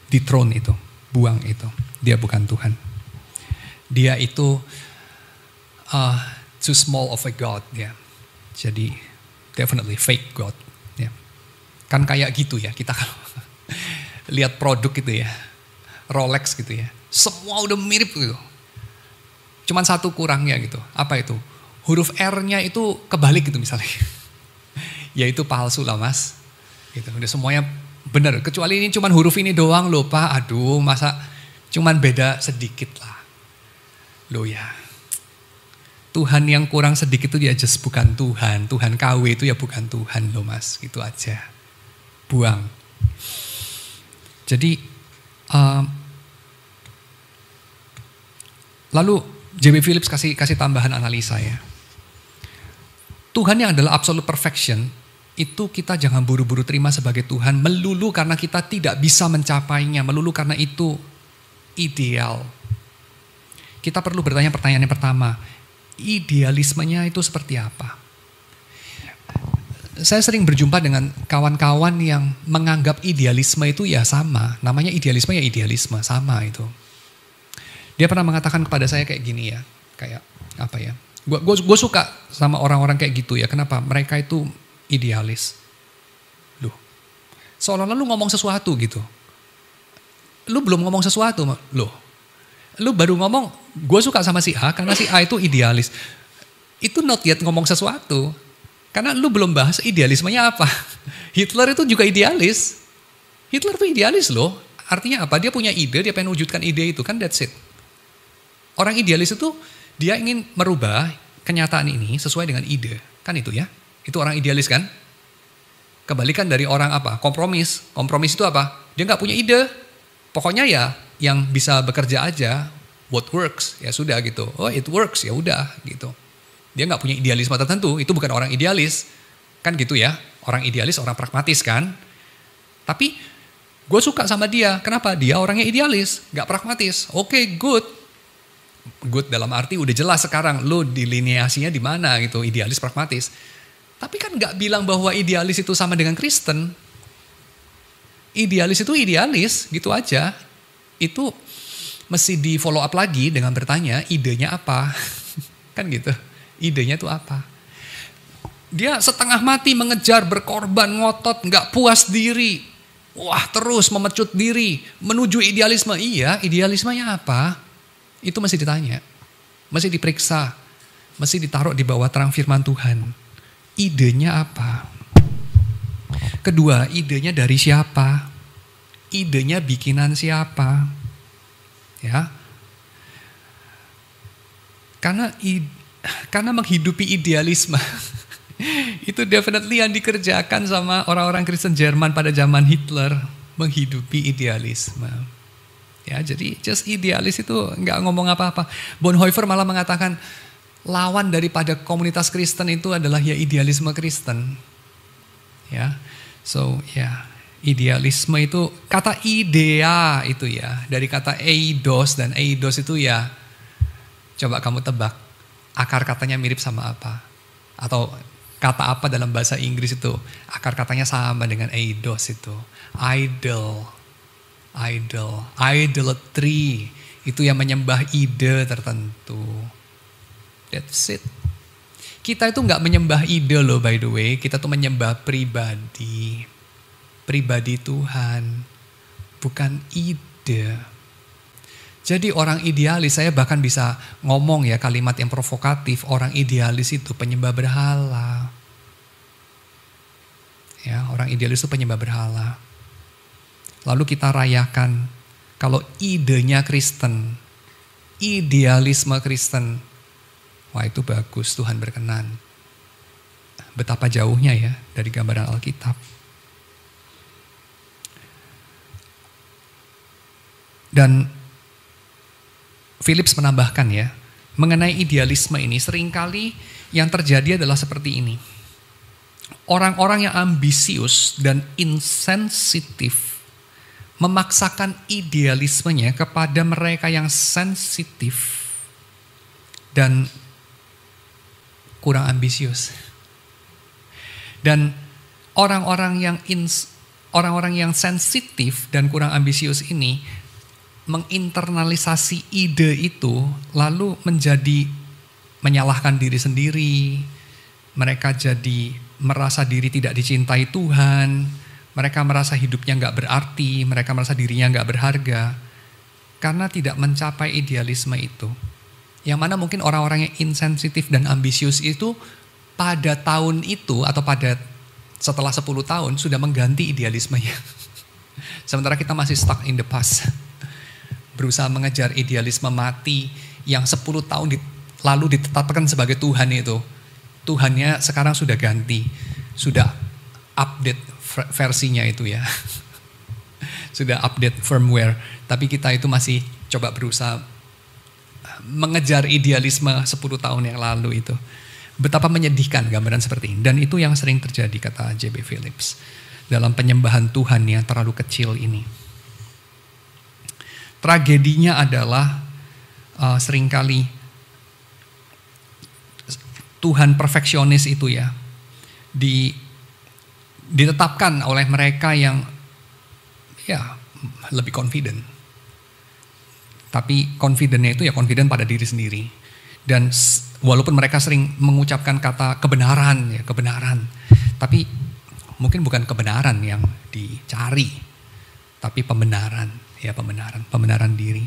Dethrone itu, buang itu. Dia bukan Tuhan. Dia itu too small of a God, ya. Jadi definitely fake God, ya. Kan kayak gitu ya, kita kalau lihat produk gitu ya, Rolex gitu ya, semua udah mirip gitu. Cuman satu kurangnya gitu, apa itu? Huruf R-nya itu kebalik gitu misalnya. Ya itu palsu lah mas, gitu. Udah semuanya benar, kecuali ini cuman huruf ini doang loh Pak, aduh masa cuman beda sedikit lah. Loh ya. Tuhan yang kurang sedikit itu ya just bukan Tuhan. Tuhan KW itu ya bukan Tuhan loh mas. Gitu aja. Buang. Jadi lalu J.B. Phillips kasih tambahan analisa ya. Tuhan yang adalah absolute perfection itu kita jangan buru-buru terima sebagai Tuhan melulu karena kita tidak bisa mencapainya. Melulu karena itu ideal. Kita perlu bertanya pertanyaan yang pertama. Idealismenya itu seperti apa? Saya sering berjumpa dengan kawan-kawan yang menganggap idealisme itu ya sama. Namanya idealisme ya idealisme, sama itu. Dia pernah mengatakan kepada saya kayak gini ya, kayak apa ya? Gue suka sama orang-orang kayak gitu ya. Kenapa? Mereka itu idealis. Loh, seolah-olah lu ngomong sesuatu gitu. Lu belum ngomong sesuatu, loh. Lu baru ngomong, gue suka sama si A karena si A itu idealis. Itu not yet ngomong sesuatu. Karena lu belum bahas idealismenya apa. Hitler itu juga idealis. Hitler itu idealis loh. Artinya apa? Dia punya ide, dia pengen wujudkan ide itu, kan that's it. Orang idealis itu dia ingin merubah kenyataan ini sesuai dengan ide. Kan itu ya. Itu orang idealis kan. Kebalikan dari orang apa? Kompromis. Kompromis itu apa? Dia gak punya ide. Pokoknya ya yang bisa bekerja aja. What works? Ya sudah gitu. Oh it works, ya udah gitu. Dia gak punya idealisme tertentu, itu bukan orang idealis. Kan gitu ya, orang idealis, orang pragmatis kan. Tapi gue suka sama dia, kenapa? Dia orangnya idealis, gak pragmatis. Oke, good. Good dalam arti udah jelas sekarang, lo delineasinya di mana gitu, idealis, pragmatis. Tapi kan gak bilang bahwa idealis itu sama dengan Kristen. Idealis itu idealis, gitu aja. Itu mesti di follow up lagi dengan bertanya, idenya apa? Kan gitu. Idenya itu apa? Dia setengah mati mengejar, berkorban, ngotot, gak puas diri. Wah terus memecut diri, menuju idealisme. Iya, idealismenya apa? Itu mesti ditanya. Mesti diperiksa. Mesti ditaruh di bawah terang firman Tuhan. Idenya apa? Kedua, idenya dari siapa? Idenya bikinan siapa? Ya. Karena menghidupi idealisme itu definitely yang dikerjakan sama orang-orang Kristen Jerman pada zaman Hitler, menghidupi idealisme. Ya, jadi just idealis itu nggak ngomong apa-apa. Bonhoeffer malah mengatakan lawan daripada komunitas Kristen itu adalah ya idealisme Kristen. Ya, so ya idealisme itu kata idea itu ya dari kata eidos, dan eidos itu ya coba kamu tebak. Akar katanya mirip sama apa? Atau kata apa dalam bahasa Inggris itu? Akar katanya sama dengan eidos itu. Idol. Idolatry. Itu yang menyembah ide tertentu. That's it. Kita itu gak menyembah ide loh by the way. Kita tuh menyembah pribadi. Pribadi Tuhan. Bukan ide. Jadi orang idealis, saya bahkan bisa ngomong ya kalimat yang provokatif, orang idealis itu penyembah berhala. Ya, orang idealis itu penyembah berhala. Lalu kita rayakan kalau idenya Kristen, idealisme Kristen, wah itu bagus, Tuhan berkenan. Betapa jauhnya ya dari gambaran Alkitab. Dan Phillips menambahkan ya, mengenai idealisme ini seringkali yang terjadi adalah seperti ini. Orang-orang yang ambisius dan insensitif memaksakan idealismenya kepada mereka yang sensitif dan kurang ambisius. Dan orang-orang yang sensitif dan kurang ambisius ini menginternalisasi ide itu lalu menjadi menyalahkan diri sendiri. Mereka jadi merasa diri tidak dicintai Tuhan. Mereka merasa hidupnya gak berarti. Mereka merasa dirinya gak berharga. Karena tidak mencapai idealisme itu. Yang mana mungkin orang-orang yang insensitif dan ambisius itu pada tahun itu atau pada setelah 10 tahun sudah mengganti idealismenya. Sementara kita masih stuck in the past. Berusaha mengejar idealisme mati yang 10 tahun lalu ditetapkan sebagai Tuhan itu. Tuhannya sekarang sudah ganti. Sudah update versinya itu ya. Sudah update firmware. Tapi kita itu masih coba berusaha mengejar idealisme 10 tahun yang lalu itu. Betapa menyedihkan gambaran seperti ini. Dan itu yang sering terjadi kata J.B. Phillips. Dalam penyembahan Tuhan yang terlalu kecil ini. Tragedinya adalah seringkali Tuhan perfeksionis itu ya ditetapkan oleh mereka yang ya lebih confident. Tapi confidentnya itu ya confident pada diri sendiri. Dan walaupun mereka sering mengucapkan kata kebenaran, ya kebenaran, tapi mungkin bukan kebenaran yang dicari, tapi pembenaran, ya pembenaran diri.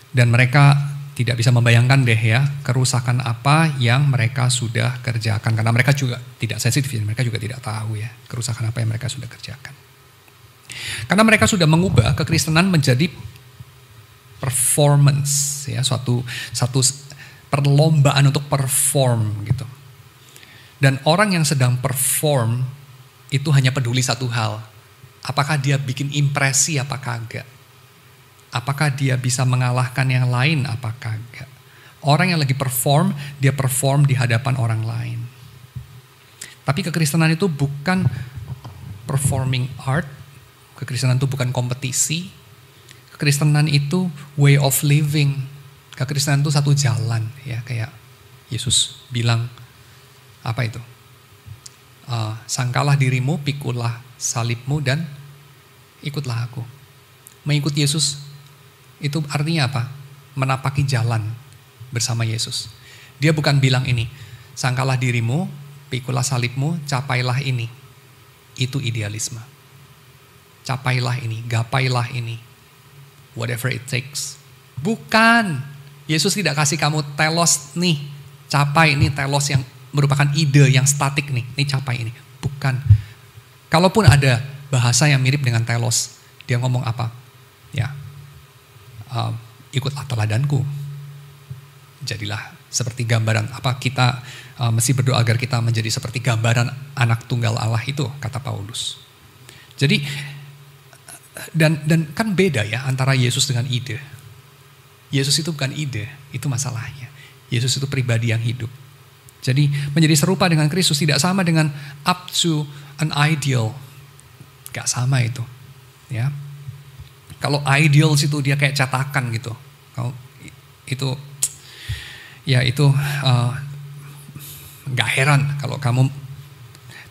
Dan mereka tidak bisa membayangkan deh ya kerusakan apa yang mereka sudah kerjakan, karena mereka juga tidak sensitif, mereka juga tidak tahu ya kerusakan apa yang mereka sudah kerjakan. Karena mereka sudah mengubah kekristenan menjadi performance, ya satu perlombaan untuk perform gitu. Dan orang yang sedang perform itu hanya peduli satu hal, apakah dia bikin impresi apa kagak, apakah dia bisa mengalahkan yang lain apa kagak. Orang yang lagi perform, dia perform di hadapan orang lain. Tapi kekristenan itu bukan performing art, kekristenan itu bukan kompetisi, kekristenan itu way of living. Kekristenan itu satu jalan, ya kayak Yesus bilang apa itu? Sangkalah dirimu, pikulah salibmu dan ikutlah aku. Mengikut Yesus itu artinya apa? Menapaki jalan bersama Yesus. Dia bukan bilang ini, sangkalah dirimu, pikulah salibmu, capailah ini. Itu idealisme. Capailah ini, gapailah ini. Whatever it takes. Bukan. Yesus tidak kasih kamu telos nih, capai ini telos yang merupakan ide yang statik nih capai ini. Bukan. Kalaupun ada bahasa yang mirip dengan telos, dia ngomong apa? Ya, ikutlah teladanku. Jadilah seperti gambaran apa kita mesti berdoa agar kita menjadi seperti gambaran anak tunggal Allah itu, kata Paulus. Jadi dan kan beda ya antara Yesus dengan ide. Yesus itu bukan ide, itu masalahnya. Yesus itu pribadi yang hidup. Jadi menjadi serupa dengan Kristus tidak sama dengan up to an ideal. Gak sama itu. Ya. Kalau ideals itu dia kayak cetakan gitu. Kalau itu ya itu gak heran kalau kamu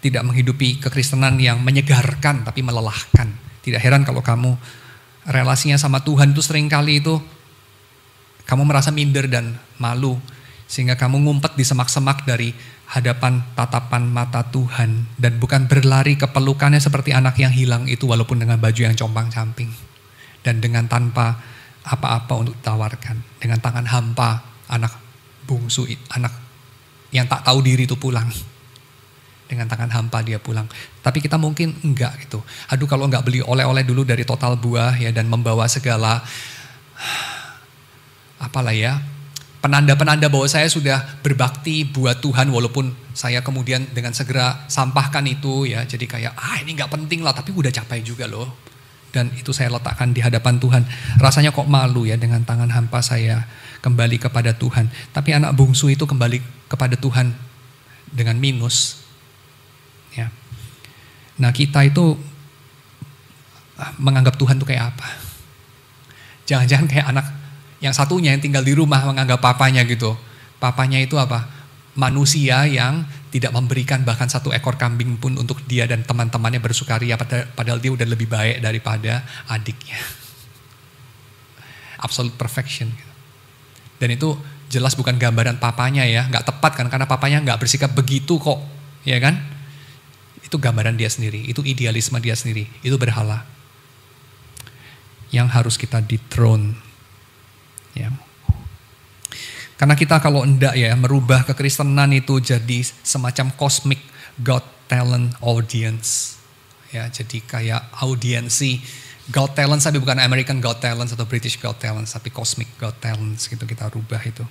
tidak menghidupi kekristenan yang menyegarkan tapi melelahkan. Tidak heran kalau kamu relasinya sama Tuhan itu seringkali itu kamu merasa minder dan malu, sehingga kamu ngumpet di semak-semak dari hadapan tatapan mata Tuhan, dan bukan berlari ke pelukannya seperti anak yang hilang itu walaupun dengan baju yang compang-camping, dan dengan tanpa apa-apa untuk ditawarkan, dengan tangan hampa anak bungsu, anak yang tak tahu diri itu pulang, dengan tangan hampa dia pulang. Tapi kita mungkin enggak gitu. Aduh kalau enggak beli oleh-oleh dulu dari Total Buah ya, dan membawa segala apalah ya, penanda-penanda bahwa saya sudah berbakti buat Tuhan walaupun saya kemudian dengan segera sampahkan itu ya. Jadi kayak ini gak penting lah, tapi udah capai juga loh. Dan itu saya letakkan di hadapan Tuhan. Rasanya kok malu ya dengan tangan hampa saya kembali kepada Tuhan. Tapi anak bungsu itu kembali kepada Tuhan dengan minus. Ya. Nah kita itu menganggap Tuhan itu kayak apa? Jangan-jangan kayak anak yang satunya yang tinggal di rumah menganggap papanya gitu. Papanya itu apa? Manusia yang tidak memberikan bahkan satu ekor kambing pun untuk dia dan teman-temannya bersukaria, padahal dia udah lebih baik daripada adiknya. Absolute perfection. Dan itu jelas bukan gambaran papanya ya, nggak tepat kan, karena papanya nggak bersikap begitu kok, ya kan? Itu gambaran dia sendiri, itu idealisme dia sendiri, itu berhala. Yang harus kita dethrone. Ya. Karena kita kalau enggak ya merubah kekristenan itu jadi semacam cosmic Got Talent audience. Ya, jadi kayak audiensi Got Talent, tapi bukan American Got Talent atau British Got Talent, tapi Cosmic Got Talent gitu kita rubah itu.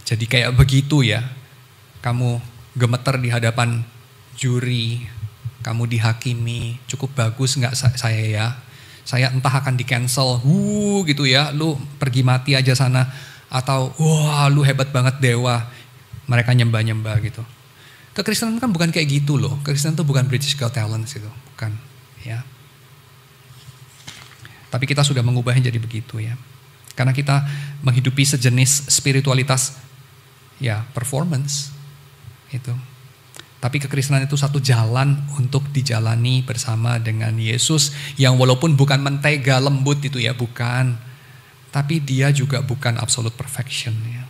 Jadi kayak begitu ya. Kamu gemeter di hadapan juri, kamu dihakimi, cukup bagus enggak saya ya? Saya entah akan di cancel, gitu ya, lu pergi mati aja sana, atau wah lu hebat banget dewa, mereka nyembah-nyembah gitu. Kekristenan kan bukan kayak gitu loh, kekristenan itu bukan British Got Talent gitu, bukan ya. Tapi kita sudah mengubahnya jadi begitu ya, karena kita menghidupi sejenis spiritualitas ya performance itu. Tapi kekristenan itu satu jalan untuk dijalani bersama dengan Yesus yang walaupun bukan mentega lembut itu ya, bukan. Tapi dia juga bukan absolute perfection ya.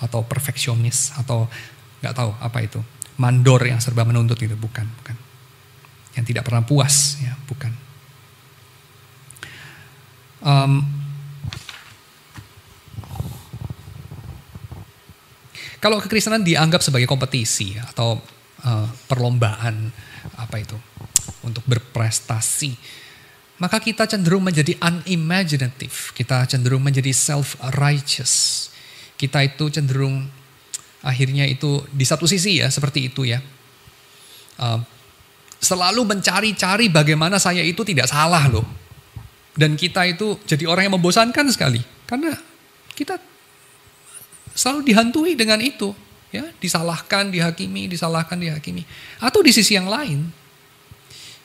Atau perfeksionis atau nggak tahu apa itu. Mandor yang serba menuntut itu, bukan. Yang tidak pernah puas ya, bukan. Kalau kekristenan dianggap sebagai kompetisi atau perlombaan apa itu untuk berprestasi, maka kita cenderung menjadi unimaginative, kita cenderung menjadi self-righteous, kita itu cenderung akhirnya itu di satu sisi ya seperti itu ya, selalu mencari-cari bagaimana saya itu tidak salah loh, dan kita itu jadi orang yang membosankan sekali karena kita selalu dihantui dengan itu. Ya, disalahkan, dihakimi. Atau di sisi yang lain,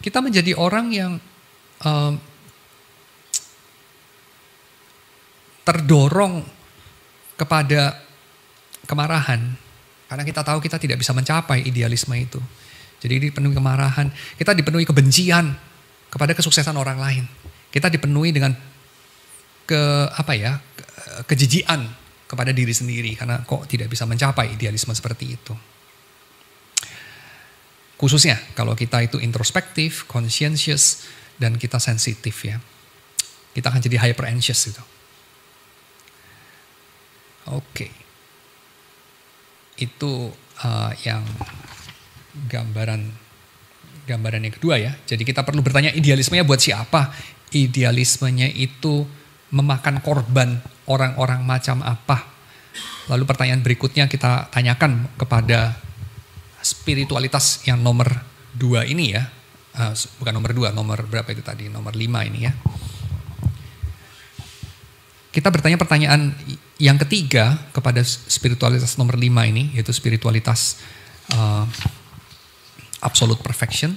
kita menjadi orang yang terdorong kepada kemarahan. Karena kita tahu kita tidak bisa mencapai idealisme itu. Jadi dipenuhi kemarahan, kita dipenuhi kebencian kepada kesuksesan orang lain. Kita dipenuhi dengan kejijian kepada diri sendiri karena kok tidak bisa mencapai idealisme seperti itu. Khususnya kalau kita itu introspektif, conscientious, dan kita sensitif ya. Kita akan jadi hyper anxious itu. Oke. Itu yang gambaran yang kedua ya. Jadi kita perlu bertanya idealismenya buat siapa? Idealismenya itu memakan korban orang-orang macam apa? Lalu pertanyaan berikutnya kita tanyakan kepada spiritualitas yang nomor 2 ini ya. Bukan nomor 2, nomor berapa itu tadi? Nomor 5 ini ya. Kita bertanya pertanyaan yang ketiga kepada spiritualitas nomor 5 ini, yaitu spiritualitas absolute perfection.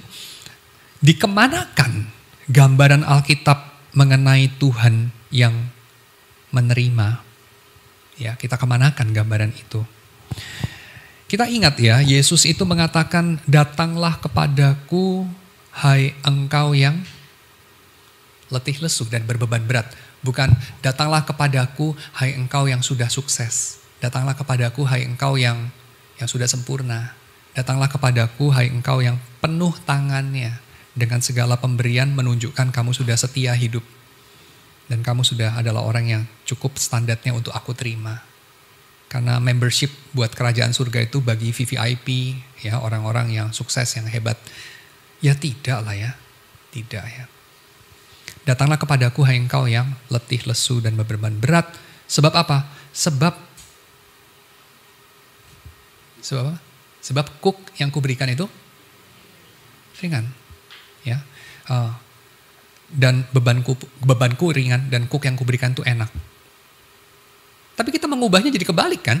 Dikemanakan gambaran Alkitab mengenai Tuhan yang menerima? Ya, kita kemanakan gambaran itu? Kita ingat ya, Yesus itu mengatakan, datanglah kepadaku, hai engkau yang letih lesu dan berbeban berat. Bukan datanglah kepadaku, hai engkau yang sudah sukses. Datanglah kepadaku, hai engkau yang sudah sempurna. Datanglah kepadaku, hai engkau yang penuh tangannya. Dengan segala pemberian menunjukkan kamu sudah setia hidup. Dan kamu sudah adalah orang yang cukup standarnya untuk aku terima. Karena membership buat kerajaan surga itu bagi VVIP, ya orang-orang yang sukses, yang hebat. Ya tidak lah ya, tidak ya. Datanglah kepadaku hai engkau yang letih, lesu, dan berbeban berat. Sebab apa? Sebab apa? Sebab kuk yang kuberikan itu ringan. Ya. Dan bebanku ringan dan kuk yang kuberikan itu enak. Tapi kita mengubahnya jadi kebalik kan?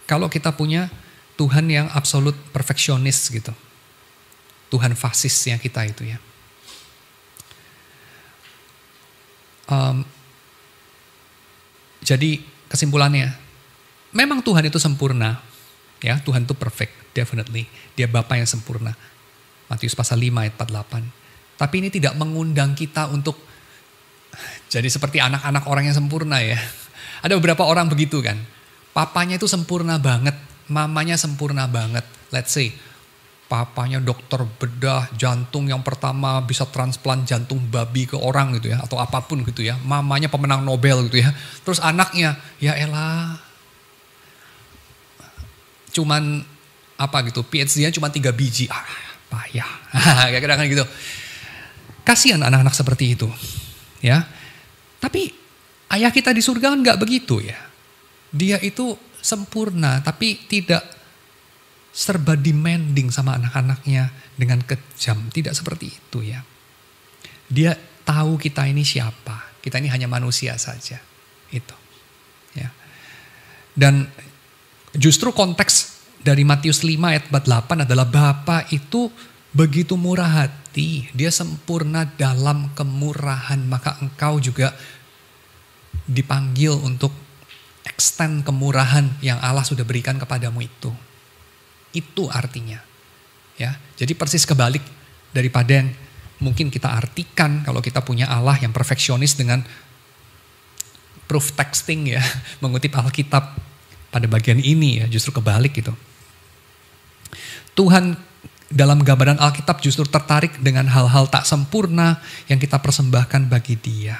Kalau kita punya Tuhan yang absolut perfeksionis gitu. Tuhan fasisnya kita itu ya. Jadi kesimpulannya, memang Tuhan itu sempurna. Ya, Tuhan itu perfect, definitely. Dia Bapa yang sempurna. Matius pasal 5 ayat 48. Tapi ini tidak mengundang kita untuk jadi seperti anak-anak orang yang sempurna ya. Ada beberapa orang begitu kan. Papanya itu sempurna banget, mamanya sempurna banget. Let's say, papanya dokter bedah jantung yang pertama bisa transplant jantung babi ke orang gitu ya. Atau apapun gitu ya. Mamanya pemenang Nobel gitu ya. Terus anaknya, ya elah. Cuman apa gitu, PhD-nya cuma 3 biji. Payah. Kadang-kadang gitu. Kasihan anak-anak seperti itu. Ya. Tapi ayah kita di surga kan gak begitu ya. Dia itu sempurna tapi tidak serba demanding sama anak-anaknya dengan kejam. Tidak seperti itu ya. Dia tahu kita ini siapa. Kita ini hanya manusia saja. Itu. Ya. Dan justru konteks dari Matius 5 ayat 48 adalah Bapa itu begitu murah hati, dia sempurna dalam kemurahan, maka engkau juga dipanggil untuk extend kemurahan yang Allah sudah berikan kepadamu itu. Itu artinya. Ya, jadi persis kebalik daripada yang mungkin kita artikan kalau kita punya Allah yang perfeksionis dengan proof texting ya, mengutip Alkitab pada bagian ini ya, justru kebalik gitu. Tuhan dalam gambaran Alkitab justru tertarik dengan hal-hal tak sempurna yang kita persembahkan bagi Dia.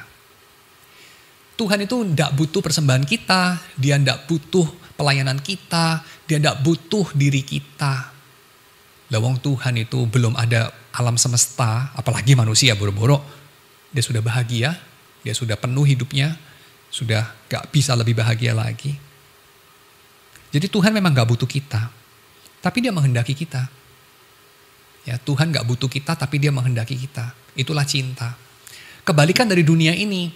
Tuhan itu tidak butuh persembahan kita, Dia tidak butuh pelayanan kita, Dia tidak butuh diri kita. Lawang Tuhan itu belum ada alam semesta, apalagi manusia boro-boro. Dia sudah bahagia, dia sudah penuh hidupnya, sudah gak bisa lebih bahagia lagi. Jadi Tuhan memang gak butuh kita, tapi Dia menghendaki kita. Ya, Tuhan gak butuh kita, tapi Dia menghendaki kita. Itulah cinta. Kebalikan dari dunia ini.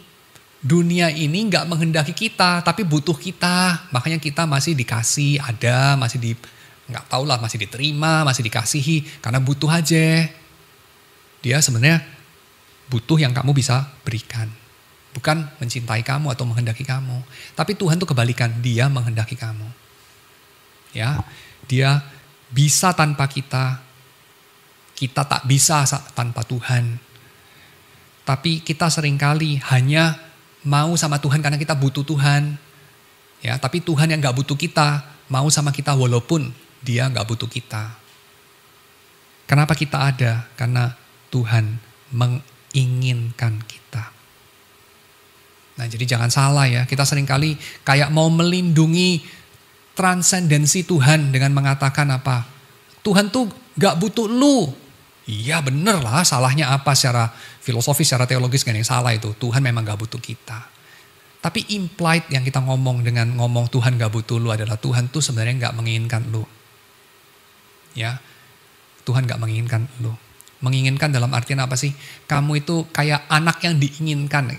Dunia ini gak menghendaki kita, tapi butuh kita. Makanya kita masih dikasih, ada, masih gak tau lah, masih diterima, masih dikasihi. Karena butuh aja. Dia sebenarnya butuh yang kamu bisa berikan. Bukan mencintai kamu atau menghendaki kamu. Tapi Tuhan tuh kebalikan, Dia menghendaki kamu. Ya, Dia bisa tanpa kita. Kita tak bisa tanpa Tuhan. Tapi kita seringkali hanya mau sama Tuhan karena kita butuh Tuhan. Ya, tapi Tuhan yang gak butuh kita, mau sama kita walaupun Dia gak butuh kita. Kenapa kita ada? Karena Tuhan menginginkan kita. Nah, jadi jangan salah ya, kita seringkali kayak mau melindungi transendensi Tuhan dengan mengatakan apa? Tuhan tuh gak butuh lu. Iya bener lah, salahnya apa secara filosofis, secara teologis kan yang salah itu. Tuhan memang gak butuh kita. Tapi implied yang kita ngomong dengan ngomong Tuhan gak butuh lu adalah Tuhan tuh sebenarnya gak menginginkan lu. Ya, Tuhan gak menginginkan lu. Menginginkan dalam artian apa sih? Kamu itu kayak anak yang diinginkan.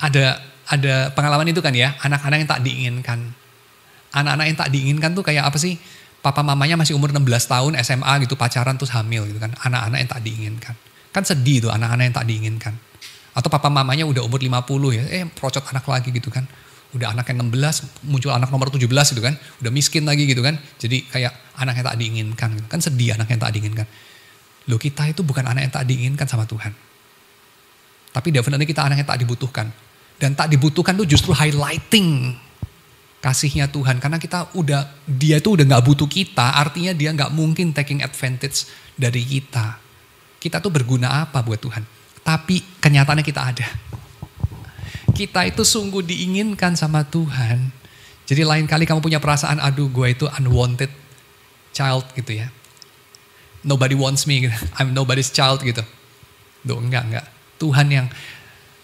Ada pengalaman itu kan ya, anak-anak yang tak diinginkan. Anak-anak yang tak diinginkan tuh kayak apa sih? Papa mamanya masih umur 16 tahun, SMA gitu, pacaran terus hamil gitu kan. Anak-anak yang tak diinginkan. Kan sedih tuh anak-anak yang tak diinginkan. Atau papa mamanya udah umur 50 ya, procot anak lagi gitu kan. Udah anak yang 16, muncul anak nomor 17 gitu kan. Udah miskin lagi gitu kan. Jadi kayak anak yang tak diinginkan gitu. Kan sedih anak yang tak diinginkan. Loh, kita itu bukan anak yang tak diinginkan sama Tuhan. Tapi definitely kita anak yang tak dibutuhkan. Dan tak dibutuhkan tuh justru highlighting kasihnya Tuhan. Karena dia itu udah gak butuh kita, artinya dia gak mungkin taking advantage dari kita. Kita tuh berguna apa buat Tuhan? Tapi kenyataannya kita ada. Kita itu sungguh diinginkan sama Tuhan. Jadi lain kali kamu punya perasaan, aduh gue itu unwanted child gitu ya. Nobody wants me, gitu. I'm nobody's child gitu. Duh, enggak. Tuhan yang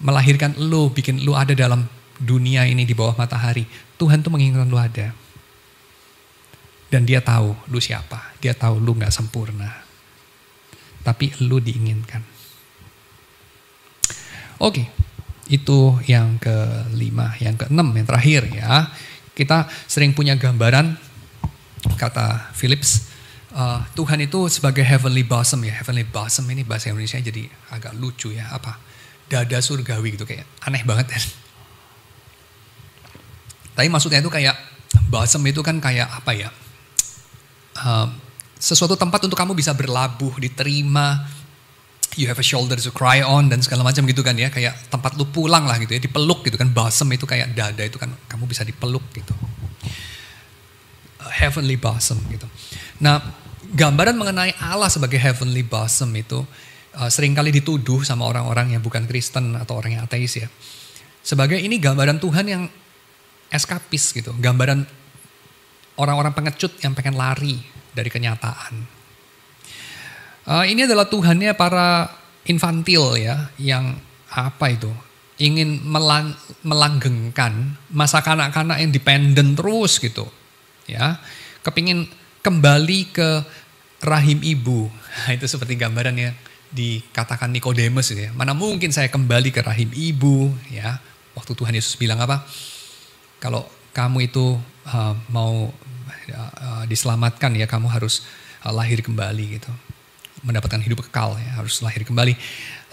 melahirkan lu, bikin lu ada dalam dunia ini di bawah matahari. Tuhan tuh menginginkan lu ada. Dan Dia tahu lu siapa. Dia tahu lu gak sempurna. Tapi lu diinginkan. Oke, itu yang kelima. Yang keenam, yang terakhir ya. Kita sering punya gambaran, kata Phillips, Tuhan itu sebagai heavenly bosom ya. Heavenly bosom ini bahasa Indonesia jadi agak lucu ya. Apa? Dada surgawi gitu, kayak aneh banget ya. Tapi maksudnya itu kayak bosom itu kan kayak apa ya? Sesuatu tempat untuk kamu bisa berlabuh, diterima. You have a shoulder to cry on dan segala macam gitu kan ya. Kayak tempat lu pulang lah gitu ya, dipeluk gitu kan. Bosom itu kayak dada itu kan kamu bisa dipeluk gitu. Heavenly bosom gitu. Nah, gambaran mengenai Allah sebagai heavenly bosom itu seringkali dituduh sama orang-orang yang bukan Kristen atau orang yang ateis ya. Sebagai ini gambaran Tuhan yang eskapis gitu. Gambaran orang-orang pengecut yang pengen lari dari kenyataan. Ini adalah Tuhannya para infantil ya. Yang apa itu? Ingin melanggengkan masa kanak-kanak yang dependen terus gitu. Ya, kepingin kembali ke rahim ibu. Nah, itu seperti gambarannya dikatakan Nikodemus ya. Mana mungkin saya kembali ke rahim ibu ya. Waktu Tuhan Yesus bilang apa? Kalau kamu itu mau diselamatkan ya, kamu harus lahir kembali gitu. Mendapatkan hidup kekal ya, harus lahir kembali.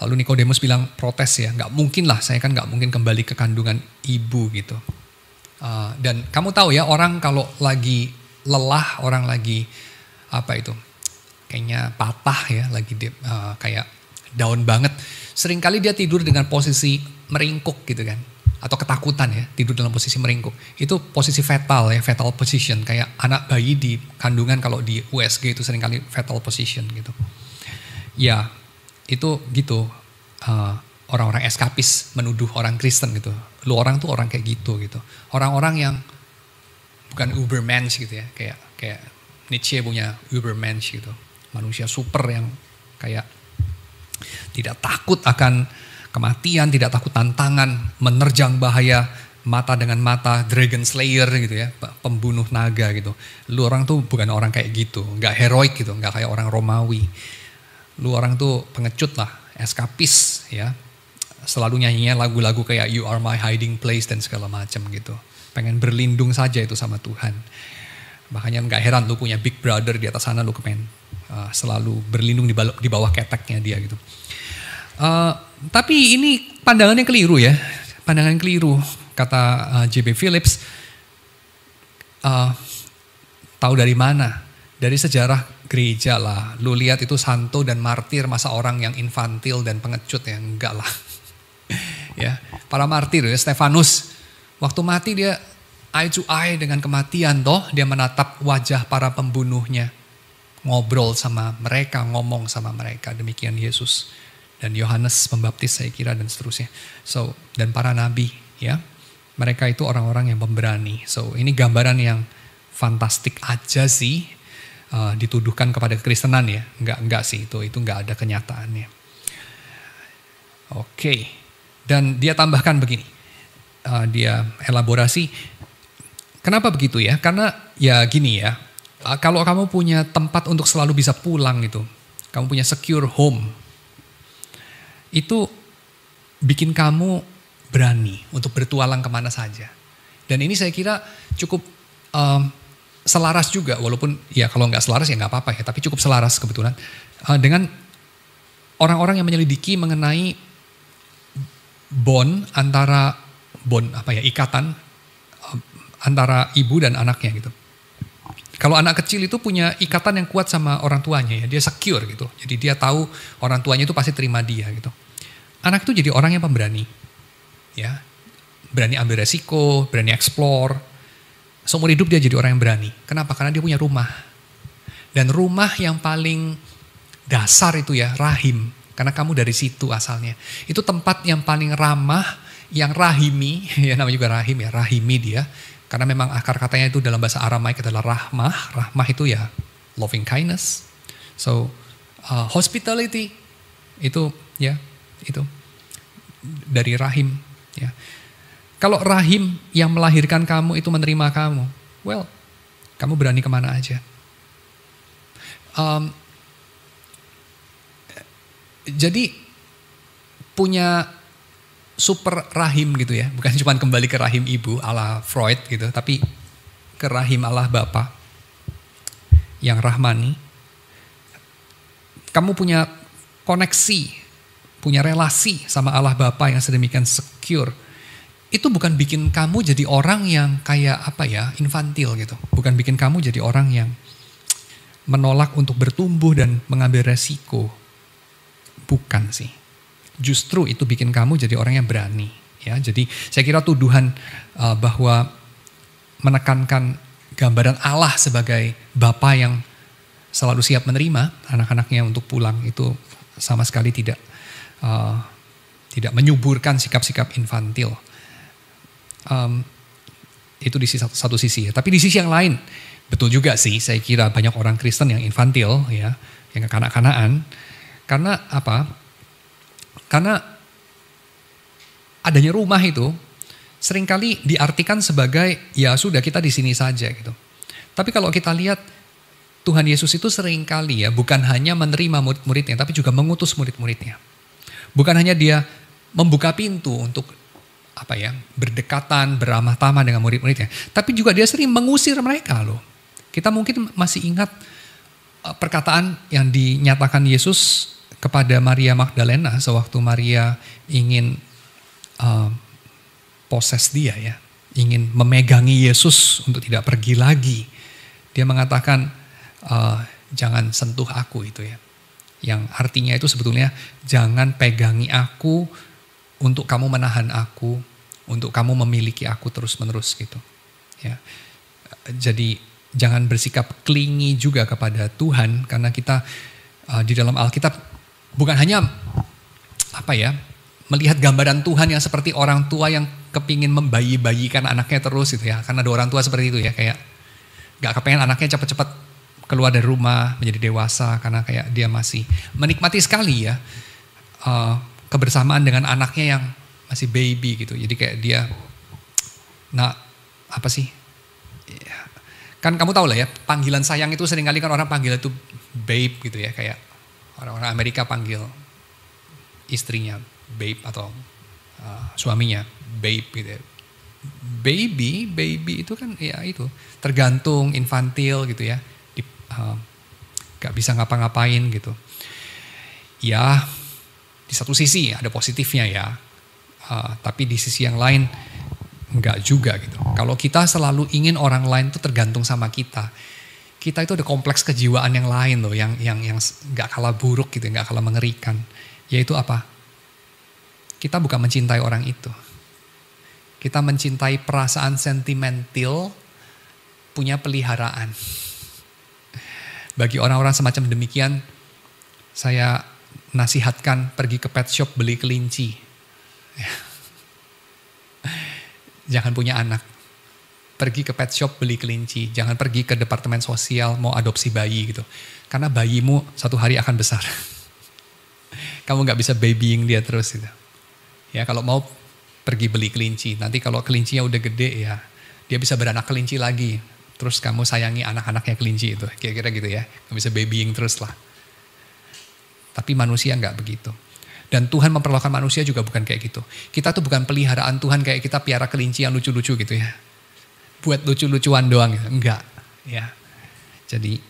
Lalu Nikodemus bilang protes ya, nggak mungkin lah, saya kan nggak mungkin kembali ke kandungan ibu gitu. Dan kamu tahu ya, orang kalau lagi lelah, orang lagi apa itu, kayaknya patah ya, lagi kayak down banget. Seringkali dia tidur dengan posisi meringkuk gitu kan, atau ketakutan ya, tidur dalam posisi meringkuk. Itu posisi fetal ya, fetal position, kayak anak bayi di kandungan kalau di USG itu seringkali fetal position gitu. Ya, itu gitu. Orang-orang eskapis menuduh orang Kristen gitu. Lu orang tuh orang kayak gitu gitu. Orang-orang yang bukan Ubermensch gitu ya, kayak Nietzsche punya Ubermensch gitu. Manusia super yang kayak tidak takut akan kematian, tidak takut tantangan, menerjang bahaya, mata dengan mata, Dragon Slayer gitu ya, pembunuh naga gitu. Lu orang tuh bukan orang kayak gitu, nggak heroik gitu, nggak kayak orang Romawi. Lu orang tuh pengecut lah, eskapis ya. Selalu nyanyinya lagu-lagu kayak You Are My Hiding Place dan segala macam gitu. Pengen berlindung saja itu sama Tuhan. Makanya nggak heran lu punya big brother di atas sana, lu kepengen selalu berlindung di bawah keteknya dia gitu. Tapi ini pandangannya keliru ya. Pandangan keliru, kata J.B. Phillips. Tahu dari mana? Dari sejarah gereja lah. Lu lihat itu santo dan martir, masa orang yang infantil dan pengecut ya? Enggak lah. Ya, para martir ya, Stefanus waktu mati dia eye to eye dengan kematian toh, dia menatap wajah para pembunuhnya, ngobrol sama mereka, ngomong sama mereka. Demikian Yesus dan Yohanes Pembaptis saya kira dan seterusnya. So, dan para nabi ya, mereka itu orang-orang yang pemberani. So, ini gambaran yang fantastik aja sih, dituduhkan kepada kekristenan ya. Enggak sih, itu enggak ada kenyataannya. Oke. Dan dia tambahkan begini, dia elaborasi, kenapa begitu ya? Karena ya gini ya, kalau kamu punya tempat untuk selalu bisa pulang gitu, kamu punya secure home, itu bikin kamu berani untuk bertualang kemana saja. Dan ini saya kira cukup selaras juga, walaupun ya kalau nggak selaras ya nggak apa-apa ya, tapi cukup selaras kebetulan dengan orang-orang yang menyelidiki mengenai ikatan antara ibu dan anaknya gitu. Kalau anak kecil itu punya ikatan yang kuat sama orang tuanya ya, dia secure gitu. Jadi dia tahu orang tuanya itu pasti terima dia gitu. Anak itu jadi orang yang pemberani, ya, berani ambil resiko, berani explore. Seumur hidup dia jadi orang yang berani. Kenapa? Karena dia punya rumah. Dan rumah yang paling dasar itu ya rahim. Karena kamu dari situ asalnya. Itu tempat yang paling ramah, yang rahimi, ya namanya juga rahim ya, rahimi dia. Karena memang akar katanya itu dalam bahasa Aramaik adalah rahmah. Rahmah itu ya loving kindness. So hospitality itu ya itu dari rahim. Ya. Kalau rahim yang melahirkan kamu itu menerima kamu, well, kamu berani kemana aja. Jadi punya super rahim gitu ya, bukan cuma kembali ke rahim ibu ala Freud gitu, tapi ke rahim Allah Bapa yang rahmani. Kamu punya koneksi, punya relasi sama Allah Bapa yang sedemikian secure. Itu bukan bikin kamu jadi orang yang kayak apa ya, infantil gitu. Bukan bikin kamu jadi orang yang menolak untuk bertumbuh dan mengambil resiko. Bukan sih. Justru itu bikin kamu jadi orang yang berani. Ya, jadi saya kira tuduhan bahwa menekankan gambaran Allah sebagai Bapa yang selalu siap menerima anak-anaknya untuk pulang itu sama sekali tidak menyuburkan sikap-sikap infantil. Itu di satu sisi ya. Tapi di sisi yang lain betul juga sih, saya kira banyak orang Kristen yang infantil ya, yang kekanak-kanakan. Karena apa? Karena adanya rumah itu seringkali diartikan sebagai ya sudah kita di sini saja gitu. Tapi kalau kita lihat Tuhan Yesus itu seringkali ya bukan hanya menerima murid-muridnya, tapi juga mengutus murid-muridnya. Bukan hanya dia membuka pintu untuk apa ya, berdekatan, beramah tamah dengan murid-muridnya, tapi juga dia sering mengusir mereka loh. Kita mungkin masih ingat perkataan yang dinyatakan Yesus kepada Maria Magdalena sewaktu Maria ingin poses dia ya, ingin memegangi Yesus untuk tidak pergi lagi. Dia mengatakan, jangan sentuh aku itu ya. Yang artinya itu sebetulnya jangan pegangi aku untuk kamu menahan aku, untuk kamu memiliki aku terus-menerus gitu. Ya. Jadi jangan bersikap clingy juga kepada Tuhan, karena kita di dalam Alkitab bukan hanya melihat gambaran Tuhan yang seperti orang tua yang kepingin membayi-bayikan anaknya terus gitu ya. Karena ada orang tua seperti itu ya, kayak gak kepengen anaknya cepat-cepat keluar dari rumah menjadi dewasa, karena kayak dia masih menikmati sekali ya kebersamaan dengan anaknya yang masih baby gitu. Jadi kayak dia, kan kamu tahu lah ya, panggilan sayang itu seringkali kan orang panggil itu babe gitu ya, kayak orang-orang Amerika panggil istrinya babe atau suaminya babe gitu ya. Baby itu kan ya itu tergantung, infantil gitu ya, gak bisa ngapa-ngapain gitu. Ya di satu sisi ada positifnya ya, tapi di sisi yang lain enggak juga gitu. Kalau kita selalu ingin orang lain itu tergantung sama kita itu ada kompleks kejiwaan yang lain loh, yang enggak kalah buruk gitu, enggak kalah mengerikan. Yaitu apa? Kita bukan mencintai orang itu. Kita mencintai perasaan sentimental, punya peliharaan. Bagi orang-orang semacam demikian, saya nasihatkan pergi ke pet shop beli kelinci. Jangan punya anak. Pergi ke pet shop beli kelinci. Jangan pergi ke departemen sosial mau adopsi bayi gitu. Karena bayimu satu hari akan besar. Kamu gak bisa babying dia terus gitu. Ya kalau mau pergi beli kelinci. Nanti kalau kelincinya udah gede ya, dia bisa beranak kelinci lagi. Terus kamu sayangi anak-anaknya kelinci itu. Kira-kira gitu ya. Gak bisa babying terus lah. Tapi manusia gak begitu. Dan Tuhan memperlakukan manusia juga bukan kayak gitu. Kita tuh bukan peliharaan Tuhan kayak kita piara kelinci yang lucu-lucu gitu ya. Buat lucu-lucuan doang gitu. Enggak. Ya. Jadi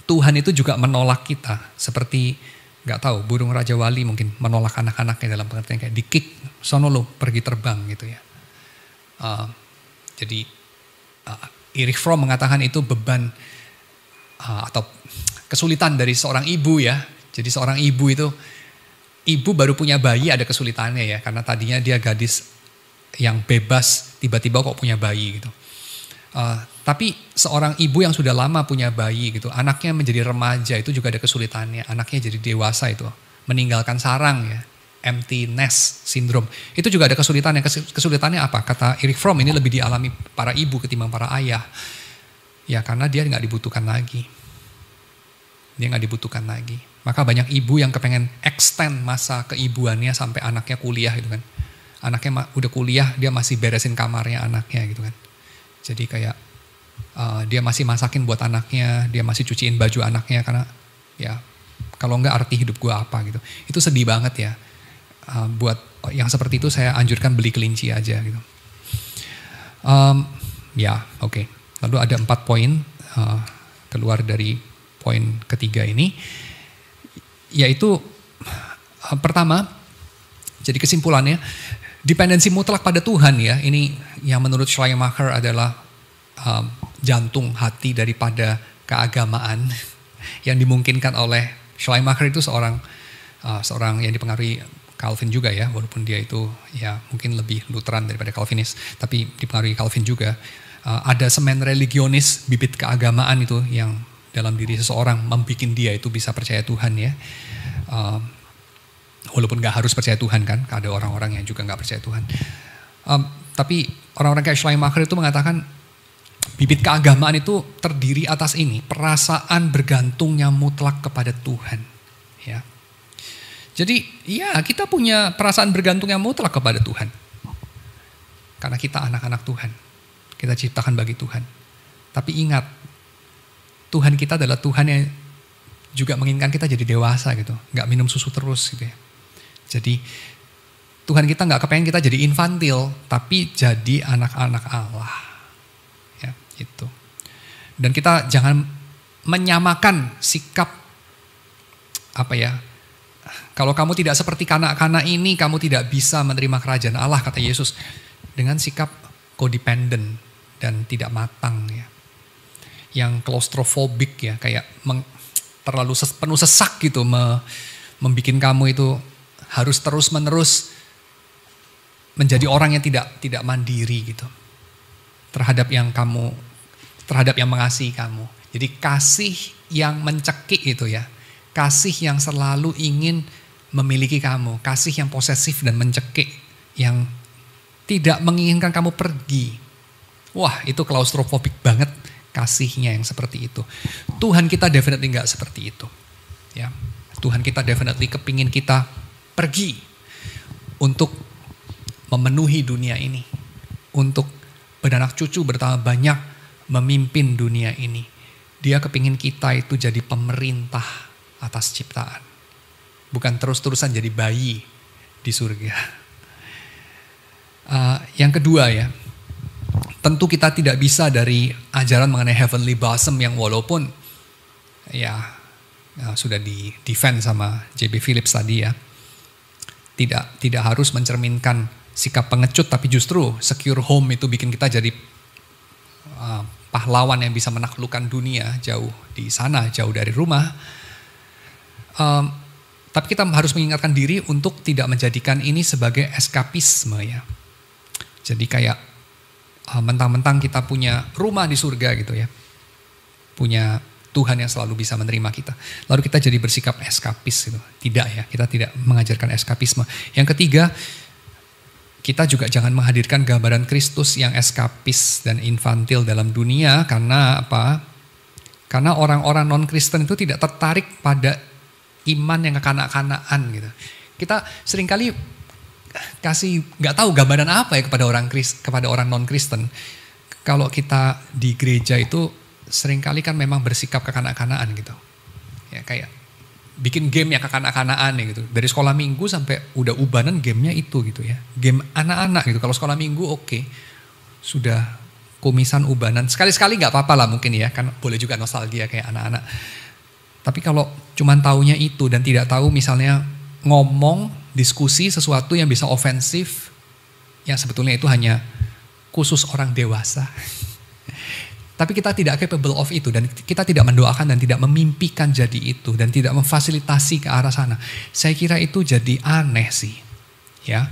Tuhan itu juga menolak kita. Seperti gak tahu, burung Raja Wali mungkin menolak anak-anaknya dalam pengertian kayak di-kick. Sono lo pergi terbang gitu ya. Jadi Erich Fromm mengatakan itu beban atau kesulitan dari seorang ibu ya. Jadi seorang ibu itu, ibu baru punya bayi ada kesulitannya ya, karena tadinya dia gadis yang bebas, tiba-tiba kok punya bayi gitu. Tapi seorang ibu yang sudah lama punya bayi gitu, anaknya menjadi remaja itu juga ada kesulitannya. Anaknya jadi dewasa itu, meninggalkan sarang ya, empty nest syndrome. Itu juga ada kesulitannya. Kesulitannya apa? Kata Erich Fromm, ini lebih dialami para ibu ketimbang para ayah. Ya karena dia nggak dibutuhkan lagi. Dia nggak dibutuhkan lagi. Maka banyak ibu yang kepengen extend masa keibuannya sampai anaknya kuliah gitu kan. Anaknya udah kuliah, dia masih beresin kamarnya anaknya gitu kan. Jadi kayak dia masih masakin buat anaknya, dia masih cuciin baju anaknya, karena ya kalau enggak arti hidup gue apa gitu. Itu sedih banget ya. Buat yang seperti itu saya anjurkan beli kelinci aja gitu. Oke. Lalu ada 4 poin keluar dari poin ketiga ini. Yaitu pertama, jadi kesimpulannya, dependensi mutlak pada Tuhan ya, ini yang menurut Schleiermacher adalah jantung hati daripada keagamaan yang dimungkinkan oleh Schleiermacher. Itu seorang yang dipengaruhi Calvin juga ya, walaupun dia itu ya mungkin lebih Lutheran daripada Calvinis, tapi dipengaruhi Calvin juga. Ada semen religionis, bibit keagamaan itu yang dalam diri seseorang membuat dia itu bisa percaya Tuhan ya. Walaupun gak harus percaya Tuhan kan, ada orang-orang yang juga gak percaya Tuhan. Tapi orang-orang kayak Schleiermacher itu mengatakan bibit keagamaan itu terdiri atas ini, perasaan bergantungnya mutlak kepada Tuhan. Ya. Jadi ya kita punya perasaan bergantung yang mutlak kepada Tuhan. Karena kita anak-anak Tuhan. Kita ciptakan bagi Tuhan. Tapi ingat, Tuhan kita adalah Tuhan yang juga menginginkan kita jadi dewasa gitu. Gak minum susu terus gitu ya. Jadi Tuhan kita gak kepengen kita jadi infantil, tapi jadi anak-anak Allah. Ya, gitu. Dan kita jangan menyamakan sikap kalau kamu tidak seperti kanak-kanak ini, kamu tidak bisa menerima kerajaan Allah, kata Yesus. Dengan sikap codependent dan tidak matang ya. yang klaustrofobik ya, kayak terlalu penuh sesak gitu, membuat kamu itu harus terus-menerus menjadi orang yang tidak mandiri gitu terhadap yang mengasihi kamu. Jadi kasih yang mencekik itu ya, kasih yang selalu ingin memiliki kamu, kasih yang posesif dan mencekik, yang tidak menginginkan kamu pergi. Wah, itu klaustrofobik banget kasihnya yang seperti itu. Tuhan kita definitely nggak seperti itu. Ya, Tuhan kita definitely kepingin kita pergi untuk memenuhi dunia ini, untuk beranak cucu bertambah banyak, memimpin dunia ini. Dia kepingin kita itu jadi pemerintah atas ciptaan, bukan terus-terusan jadi bayi di surga. Yang kedua ya, tentu kita tidak bisa dari ajaran mengenai heavenly bosom yang walaupun ya sudah di defend sama J.B. Phillips tadi ya, tidak harus mencerminkan sikap pengecut, tapi justru secure home itu bikin kita jadi pahlawan yang bisa menaklukkan dunia jauh di sana, jauh dari rumah. Tapi kita harus mengingatkan diri untuk tidak menjadikan ini sebagai eskapisme ya. Jadi kayak mentang-mentang kita punya rumah di surga gitu ya, punya Tuhan yang selalu bisa menerima kita, lalu kita jadi bersikap eskapis gitu. Tidak ya, kita tidak mengajarkan eskapisme. Yang ketiga, kita juga jangan menghadirkan gambaran Kristus yang eskapis dan infantil dalam dunia. Karena apa? Karena orang-orang non-Kristen itu tidak tertarik pada iman yang kekanak-kanakan gitu. Kita seringkali kasih nggak tahu gambaran apa ya kepada orang non-Kristen. Kalau kita di gereja itu seringkali kan memang bersikap kekanak-kanaan gitu. Ya kayak bikin game yang kekanak-kanaan gitu. Dari sekolah minggu sampai udah ubanan gamenya itu gitu ya. Game anak-anak gitu. Kalau sekolah minggu oke. Sudah kumisan ubanan. Sekali-sekali gak apa-apa lah mungkin ya. Kan boleh juga nostalgia kayak anak-anak. Tapi kalau cuman taunya itu dan tidak tahu misalnya ngomong, diskusi sesuatu yang bisa ofensif. Yang sebetulnya itu hanya khusus orang dewasa. Tapi kita tidak capable of itu dan kita tidak mendoakan dan tidak memimpikan jadi itu dan tidak memfasilitasi ke arah sana. Saya kira itu jadi aneh sih, ya.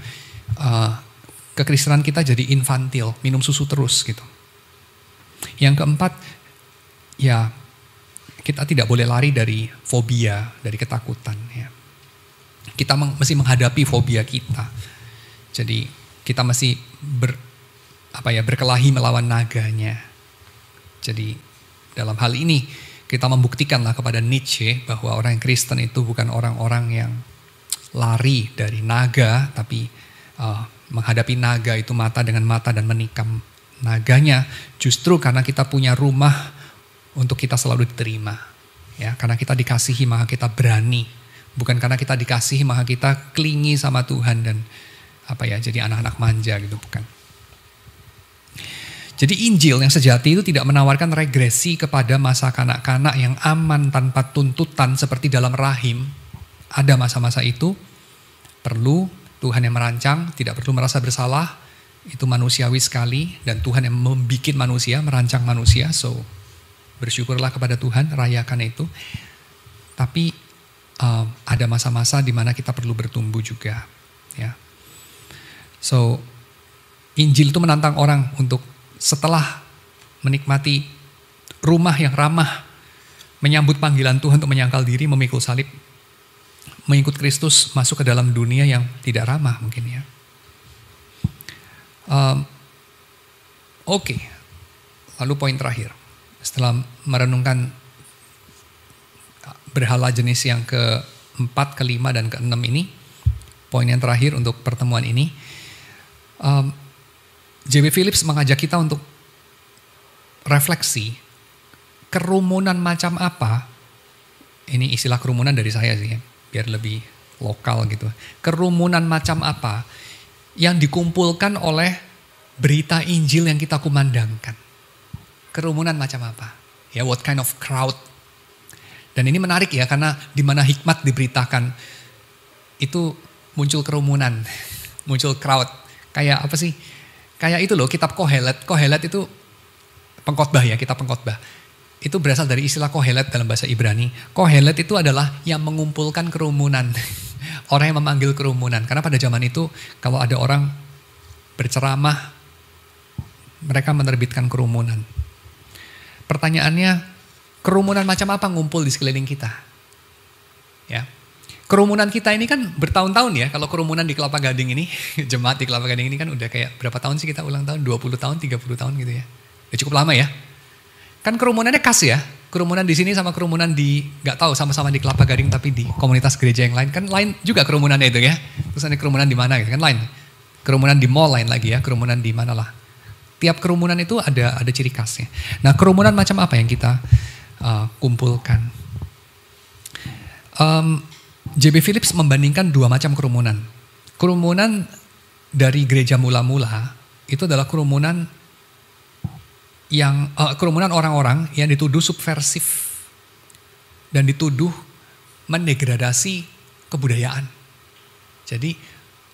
Kekristenan kita jadi infantil, minum susu terus gitu. Yang keempat, ya kita tidak boleh lari dari fobia, dari ketakutan. Ya. Kita mesti menghadapi fobia kita. Jadi kita mesti berkelahi melawan naganya. Jadi dalam hal ini kita membuktikanlah kepada Nietzsche bahwa orang yang Kristen itu bukan orang-orang yang lari dari naga, tapi menghadapi naga itu mata dengan mata dan menikam naganya. Justru karena kita punya rumah untuk kita selalu diterima. Ya, karena kita dikasihi maka kita berani. Bukan karena kita dikasihi maka kita klingi sama Tuhan dan jadi anak-anak manja gitu, bukan. Jadi Injil yang sejati itu tidak menawarkan regresi kepada masa kanak-kanak yang aman tanpa tuntutan seperti dalam rahim. Ada masa-masa itu, perlu Tuhan yang merancang, tidak perlu merasa bersalah. Itu manusiawi sekali dan Tuhan yang membuat manusia, merancang manusia. So bersyukurlah kepada Tuhan, rayakan itu. Tapi ada masa-masa di mana kita perlu bertumbuh juga. Ya. So Injil itu menantang orang untuk setelah menikmati rumah yang ramah, menyambut panggilan Tuhan untuk menyangkal diri, memikul salib, mengikut Kristus, masuk ke dalam dunia yang tidak ramah mungkin ya. Oke. Lalu poin terakhir, setelah merenungkan berhala jenis yang ke-4, ke-5, dan ke-6 ini, poin yang terakhir untuk pertemuan ini, J.B. Phillips mengajak kita untuk refleksi kerumunan macam apa, ini istilah kerumunan dari saya sih ya, biar lebih lokal gitu. Kerumunan macam apa yang dikumpulkan oleh berita Injil yang kita kumandangkan. Kerumunan macam apa? Ya, what kind of crowd? Dan ini menarik ya, karena di mana hikmat diberitakan itu muncul kerumunan, muncul crowd. Kayak apa sih? Kayak itu loh, kitab Kohelet. Kohelet itu pengkhotbah ya, kitab pengkhotbah. itu berasal dari istilah kohelet dalam bahasa Ibrani. Kohelet itu adalah yang mengumpulkan kerumunan. Orang yang memanggil kerumunan. Karena pada zaman itu kalau ada orang berceramah, mereka menerbitkan kerumunan. Pertanyaannya, kerumunan macam apa ngumpul di sekeliling kita? Ya. Kerumunan kita ini kan bertahun-tahun ya. Kalau kerumunan di Kelapa Gading ini, jemaat di Kelapa Gading ini kan udah kayak berapa tahun sih kita ulang tahun? 20 tahun, 30 tahun gitu ya. Udah cukup lama ya. Kan kerumunannya khas ya. Kerumunan di sini sama kerumunan di, nggak tahu sama-sama di Kelapa Gading tapi di komunitas gereja yang lain. Kan lain juga kerumunannya itu ya. Terus ada kerumunan di mana gitu kan lain. Kerumunan di mall lain lagi ya. Kerumunan di mana lah. Tiap kerumunan itu ada ciri khasnya. Nah kerumunan macam apa yang kita kumpulkan? J.B. Phillips membandingkan dua macam kerumunan. Kerumunan dari gereja mula-mula itu adalah kerumunan yang kerumunan orang-orang yang dituduh subversif dan dituduh mendegradasi kebudayaan. Jadi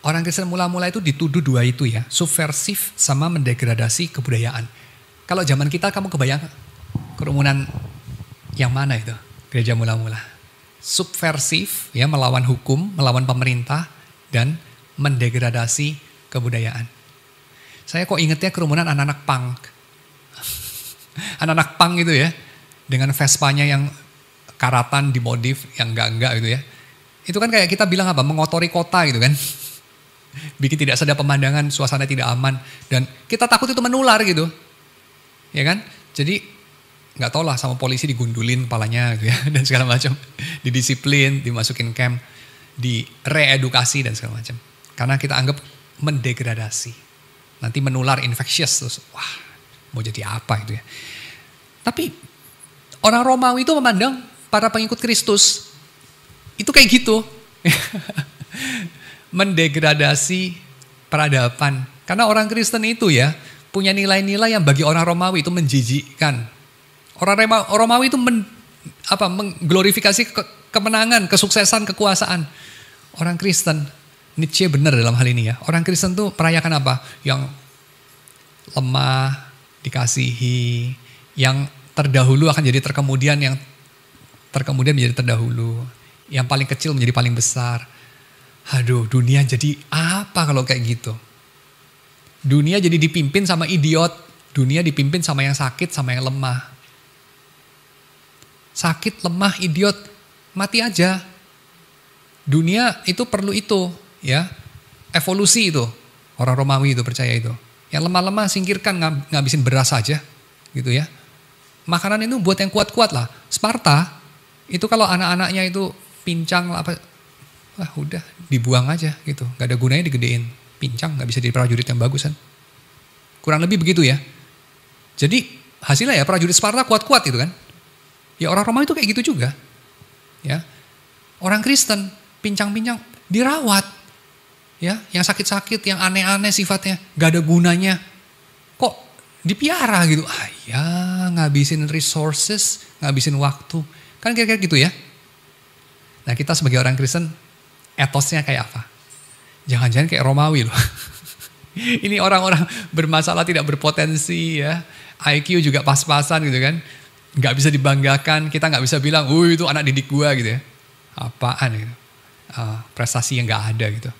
orang Kristen mula-mula itu dituduh dua itu ya, subversif sama mendegradasi kebudayaan. Kalau zaman kita kamu kebayang kerumunan yang mana itu? Gereja mula-mula. Subversif ya, melawan hukum, melawan pemerintah dan mendegradasi kebudayaan. Saya kok ingetnya kerumunan anak-anak punk. Anak-anak punk gitu ya, dengan Vespanya yang karatan dimodif, yang enggak gitu ya. Itu kan kayak kita bilang apa, mengotori kota gitu kan. Bikin tidak sedap pemandangan, suasana tidak aman. Dan kita takut itu menular gitu. Ya kan, jadi nggak tau lah sama polisi digundulin kepalanya gitu ya. Dan segala macam, didisiplin, dimasukin camp, di reedukasi dan segala macam. Karena kita anggap mendegradasi. Nanti menular, infectious, terus wah mau jadi apa itu ya. Tapi orang Romawi itu memandang para pengikut Kristus itu kayak gitu. Mendegradasi peradaban. Karena orang Kristen itu ya punya nilai-nilai yang bagi orang Romawi itu menjijikkan. Orang Romawi itu mengglorifikasi kemenangan, kesuksesan, kekuasaan. Orang Kristen, Nietzsche benar dalam hal ini ya. Orang Kristen tuh merayakan apa? Yang lemah dikasihi, yang terdahulu akan jadi terkemudian, yang terkemudian menjadi terdahulu, yang paling kecil menjadi paling besar. Aduh, dunia jadi apa kalau kayak gitu? Dunia jadi dipimpin sama idiot, dunia dipimpin sama yang sakit, sama yang lemah. Sakit, lemah, idiot, mati aja. Dunia itu perlu itu, ya, evolusi itu. Orang Romawi itu percaya itu. Yang lemah-lemah singkirkan, ngabisin beras aja gitu ya. Makanan itu buat yang kuat-kuat lah. Sparta itu kalau anak-anaknya itu pincang apa, wah udah dibuang aja gitu. Gak ada gunanya digedein. Pincang gak bisa jadi prajurit yang bagus kan. Kurang lebih begitu ya. Jadi hasilnya ya prajurit Sparta kuat-kuat gitu kan. Ya orang Romawi itu kayak gitu juga. Ya. Orang Kristen pincang-pincang dirawat. Ya, yang sakit-sakit, yang aneh-aneh sifatnya, gak ada gunanya. Kok dipiara gitu? Ya, ngabisin resources, ngabisin waktu. Kan kira-kira gitu ya. Nah kita sebagai orang Kristen, etosnya kayak apa? Jangan-jangan kayak Romawi loh. Ini orang-orang bermasalah tidak berpotensi ya. IQ juga pas-pasan gitu kan. Gak bisa dibanggakan, kita gak bisa bilang, itu anak didik gua gitu ya. Apaan gitu. Prestasi yang gak ada gitu.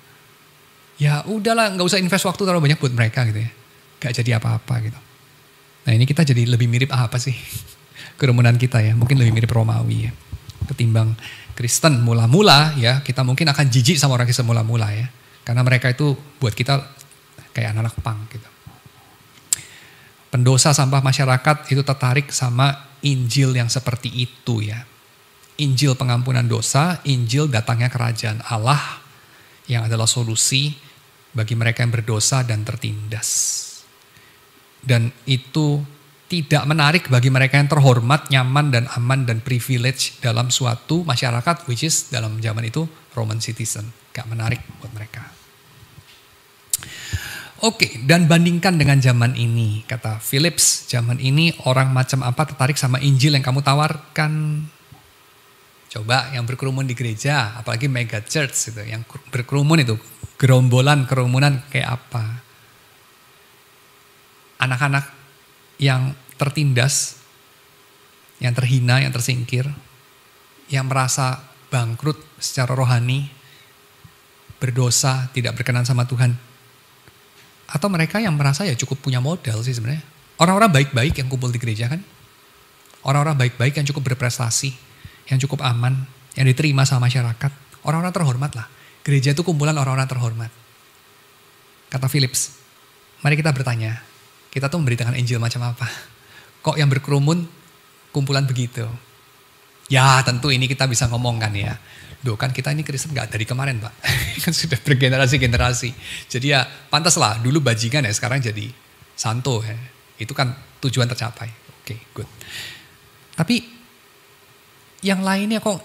Ya udahlah, nggak usah invest waktu terlalu banyak buat mereka gitu ya. Gak jadi apa-apa gitu. Nah ini kita jadi lebih mirip apa sih? Kerumunan kita ya, mungkin lebih mirip Romawi ya. Ketimbang Kristen mula-mula ya, kita mungkin akan jijik sama orang Kristen mula-mula ya. Karena mereka itu buat kita kayak anak-anak punk gitu. Pendosa sampah masyarakat itu tertarik sama Injil yang seperti itu ya. Injil pengampunan dosa, Injil datangnya kerajaan Allah yang adalah solusi bagi mereka yang berdosa dan tertindas. Dan itu tidak menarik bagi mereka yang terhormat, nyaman dan aman dan privilege dalam suatu masyarakat, which is dalam zaman itu Roman citizen. Gak menarik buat mereka. Oke, dan bandingkan dengan zaman ini, kata Phillips, zaman ini orang macam apa tertarik sama Injil yang kamu tawarkan? Coba yang berkerumun di gereja, apalagi mega church gitu, yang berkerumun itu, gerombolan, kerumunan kayak apa? Anak-anak yang tertindas, yang terhina, yang tersingkir, yang merasa bangkrut secara rohani, berdosa, tidak berkenan sama Tuhan. Atau mereka yang merasa ya cukup punya modal sih sebenarnya. Orang-orang baik-baik yang kumpul di gereja kan. Orang-orang baik-baik yang cukup berprestasi, yang cukup aman, yang diterima sama masyarakat. Orang-orang terhormat lah. Gereja itu kumpulan orang-orang terhormat. Kata Philips, mari kita bertanya, kita tuh memberitakan Injil macam apa? Kok yang berkerumun kumpulan begitu? Ya tentu ini kita bisa ngomong kan ya. Duh kan kita ini Kristen gak dari kemarin Pak. Kan sudah bergenerasi-generasi. Jadi ya pantas lah dulu bajingan ya sekarang jadi santo ya. Itu kan tujuan tercapai. Oke, good. Tapi yang lainnya kok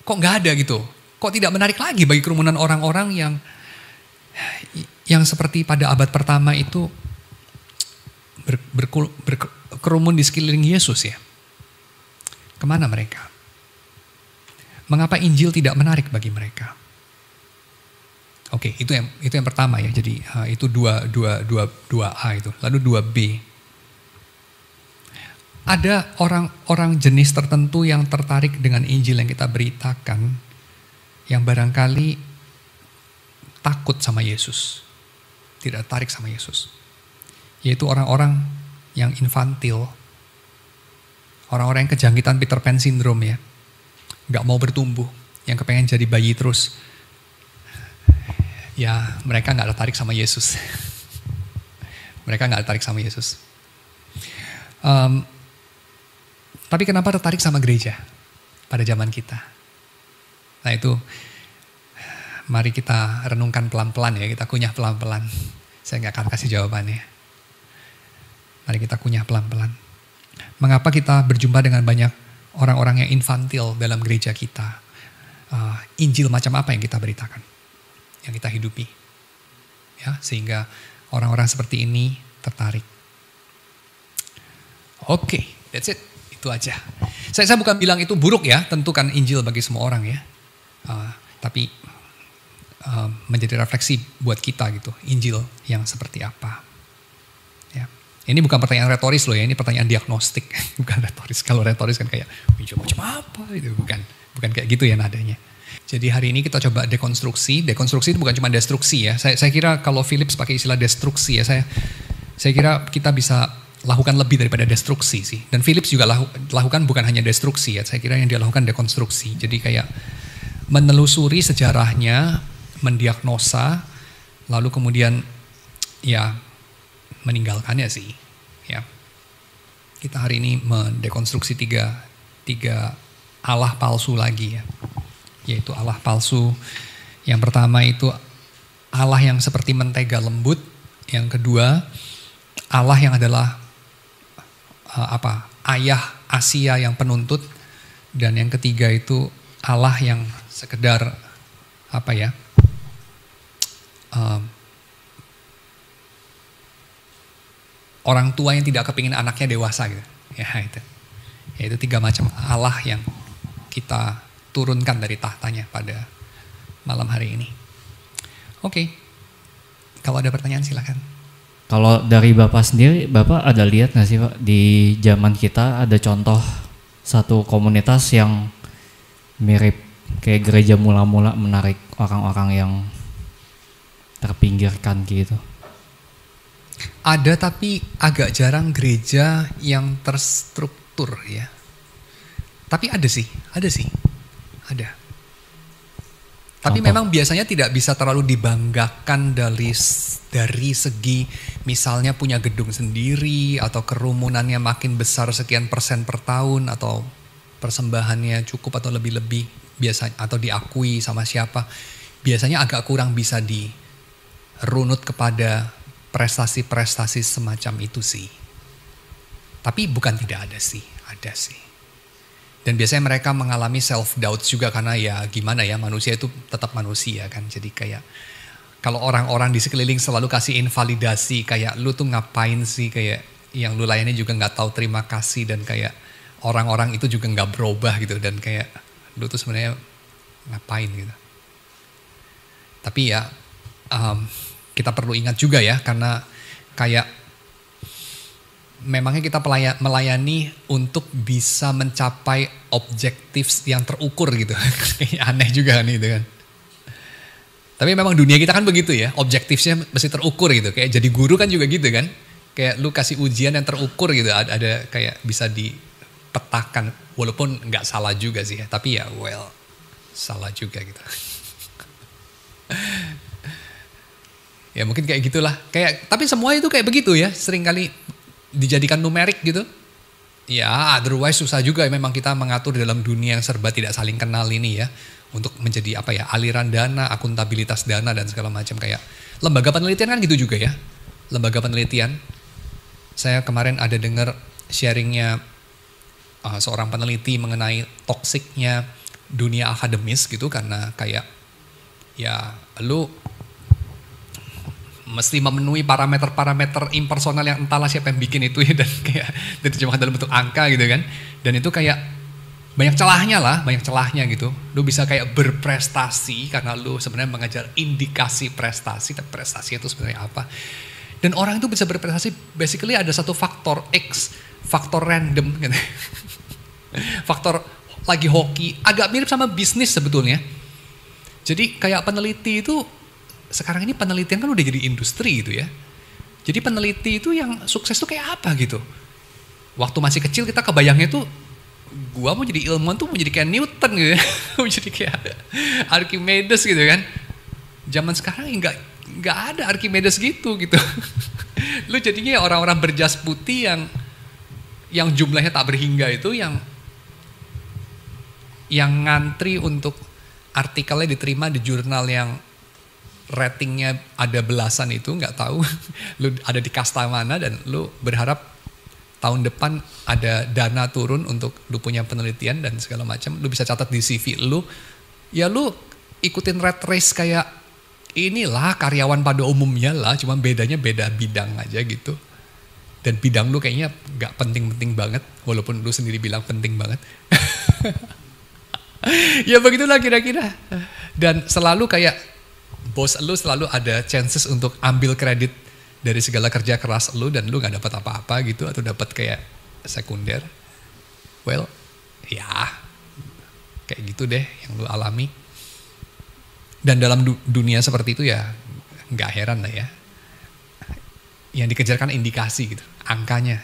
gak ada gitu. Kok tidak menarik lagi bagi kerumunan orang-orang yang seperti pada abad pertama itu berkerumun di sekeliling Yesus ya. Kemana mereka? Mengapa Injil tidak menarik bagi mereka? Oke, itu yang pertama ya. Jadi itu 2A itu. Lalu 2B. Ada orang jenis tertentu yang tertarik dengan Injil yang kita beritakan, yang barangkali takut sama Yesus, tidak tertarik sama Yesus. Yaitu orang-orang yang infantil, orang-orang yang kejangkitan Peter Pan syndrome ya. Gak mau bertumbuh, yang kepengen jadi bayi terus. Ya mereka gak tertarik sama Yesus. Mereka gak tertarik sama Yesus. Tapi kenapa tertarik sama gereja pada zaman kita? Nah itu, mari kita renungkan pelan-pelan ya, kita kunyah pelan-pelan. Saya gak akan kasih jawabannya. Mari kita kunyah pelan-pelan. Mengapa kita berjumpa dengan banyak orang-orang yang infantil dalam gereja kita? Injil macam apa yang kita beritakan, yang kita hidupi, ya sehingga orang-orang seperti ini tertarik. Oke, that's it, itu aja. Saya bukan bilang itu buruk ya, tentu kan Injil bagi semua orang ya, tapi menjadi refleksi buat kita gitu, Injil yang seperti apa. Ini bukan pertanyaan retoris loh ya, ini pertanyaan diagnostik, bukan retoris. Kalau retoris kan kayak, macam apa itu, bukan kayak gitu ya nadanya. Jadi hari ini kita coba dekonstruksi itu bukan cuma destruksi ya. Saya kira kalau Philips pakai istilah destruksi ya, saya kira kita bisa lakukan lebih daripada destruksi sih. Dan Philips juga lakukan bukan hanya destruksi ya, saya kira yang dia lakukan dekonstruksi. Jadi kayak menelusuri sejarahnya, mendiagnosa, lalu kemudian ya meninggalkannya sih, ya. Kita hari ini mendekonstruksi tiga Allah palsu lagi ya, yaitu Allah palsu. Yang pertama itu Allah yang seperti mentega lembut. Yang kedua Allah yang adalah ayah Asia yang penuntut. Dan yang ketiga itu Allah yang sekedar orang tua yang tidak kepingin anaknya dewasa gitu. Ya itu. Yaitu 3 macam Allah yang kita turunkan dari tahtanya pada malam hari ini. Oke. Kalau ada pertanyaan silakan. Kalau dari Bapak sendiri, Bapak ada lihat gak sih Pak, di zaman kita ada contoh satu komunitas yang mirip kayak gereja mula-mula menarik orang-orang yang terpinggirkan gitu? Ada, tapi agak jarang gereja yang terstruktur ya. Tapi ada sih. Ada. Tapi memang biasanya tidak bisa terlalu dibanggakan dari segi misalnya punya gedung sendiri atau kerumunannya makin besar sekian persen per tahun atau persembahannya cukup atau lebih-lebih biasanya atau diakui sama siapa. Biasanya agak kurang bisa dirunut kepada prestasi-prestasi semacam itu sih. Tapi bukan tidak ada sih, ada sih. Dan biasanya mereka mengalami self-doubt juga karena ya gimana ya, manusia itu tetap manusia kan. Jadi kayak kalau orang-orang di sekeliling selalu kasih invalidasi kayak lu tuh ngapain sih, kayak yang lu layani juga gak tahu terima kasih, dan kayak orang-orang itu juga gak berubah gitu, dan kayak lu tuh sebenarnya ngapain gitu. Tapi ya kita perlu ingat juga ya, karena kayak memangnya kita melayani untuk bisa mencapai objektif yang terukur gitu. Aneh juga kan itu kan. Tapi memang dunia kita kan begitu ya, objektifnya mesti terukur gitu. Kayak jadi guru kan juga gitu kan. Kayak lu kasih ujian yang terukur gitu, ada kayak bisa dipetakan. Walaupun nggak salah juga sih ya, tapi ya well, salah juga gitu. Ya mungkin kayak gitulah. Tapi semua itu kayak begitu ya, seringkali dijadikan numerik gitu. Ya otherwise susah juga memang kita mengatur dalam dunia yang serba tidak saling kenal ini ya. Untuk menjadi aliran dana, akuntabilitas dana dan segala macam. Kayak lembaga penelitian kan gitu juga ya. Lembaga penelitian. Saya kemarin ada dengar sharingnya seorang peneliti mengenai toksiknya dunia akademis gitu. Karena kayak ya lu mesti memenuhi parameter-parameter impersonal yang entahlah siapa yang bikin itu ya, dan kayak diterjemahkan dalam bentuk angka gitu kan. Dan itu kayak banyak celahnya gitu. Lu bisa kayak berprestasi karena lu sebenarnya mengejar indikasi prestasi, tapi prestasi itu sebenarnya apa? Dan orang itu bisa berprestasi basically ada satu faktor X, faktor random gitu. Faktor lagi hoki, agak mirip sama bisnis sebetulnya. Jadi kayak peneliti itu sekarang ini penelitian kan udah jadi industri gitu ya. Jadi peneliti itu yang sukses tuh kayak apa gitu. Waktu masih kecil kita kebayangnya tuh gua mau jadi ilmuwan tuh mau jadi kayak Newton gitu ya. Mau jadi kayak Archimedes gitu kan. Zaman sekarang nggak ada Archimedes gitu. Lu jadinya orang-orang berjas putih yang jumlahnya tak berhingga itu yang ngantri untuk artikelnya diterima di jurnal yang ratingnya ada belasan itu, nggak tahu lu ada di kasta mana dan lu berharap tahun depan ada dana turun untuk lu punya penelitian dan segala macam, lu bisa catat di CV lu, ya lu ikutin rat race kayak inilah karyawan pada umumnya lah, cuma bedanya beda bidang aja gitu. Dan bidang lu kayaknya nggak penting-penting banget, walaupun lu sendiri bilang penting banget. Ya begitulah kira-kira. Dan selalu kayak bos lu selalu ada chances untuk ambil kredit dari segala kerja keras lu dan lu gak dapat apa-apa gitu atau dapat kayak sekunder. Well, ya kayak gitu deh yang lu alami. Dan dalam dunia seperti itu ya gak heran lah ya. Yang dikejarkan indikasi gitu, angkanya.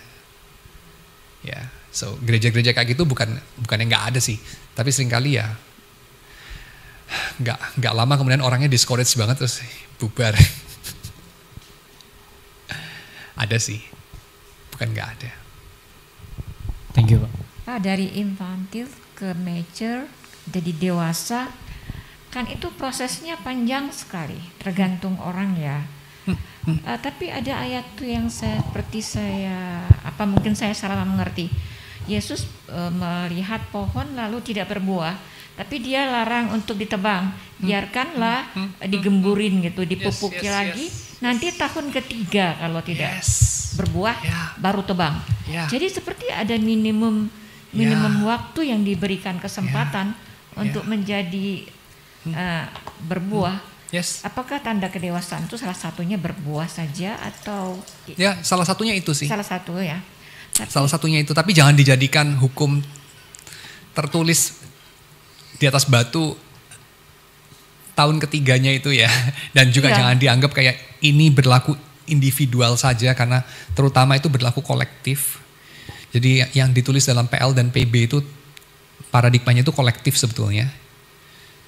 Ya, so gereja-gereja kayak gitu bukan yang gak ada sih, tapi seringkali ya nggak lama kemudian orangnya discourage banget terus bubar. Ada sih, bukan nggak ada. Thank you Pak. Pak, dari infantil ke mature jadi dewasa kan itu prosesnya panjang sekali, tergantung orang ya. Tapi ada ayat tuh yang mungkin saya salah mengerti. Yesus melihat pohon lalu tidak berbuah, tapi dia larang untuk ditebang, biarkanlah digemburin gitu, dipupuki lagi. Nanti tahun ketiga kalau tidak berbuah baru tebang. Jadi seperti ada minimum waktu yang diberikan kesempatan untuk menjadi berbuah. Apakah tanda kedewasaan itu salah satunya berbuah saja atau? Ya salah satunya itu sih. Salah satu ya. Salah satunya itu, tapi jangan dijadikan hukum tertulis di atas batu tahun ketiganya itu ya. Dan juga jangan dianggap kayak ini berlaku individual saja, karena terutama itu berlaku kolektif. Jadi yang ditulis dalam PL dan PB itu paradigmanya itu kolektif sebetulnya.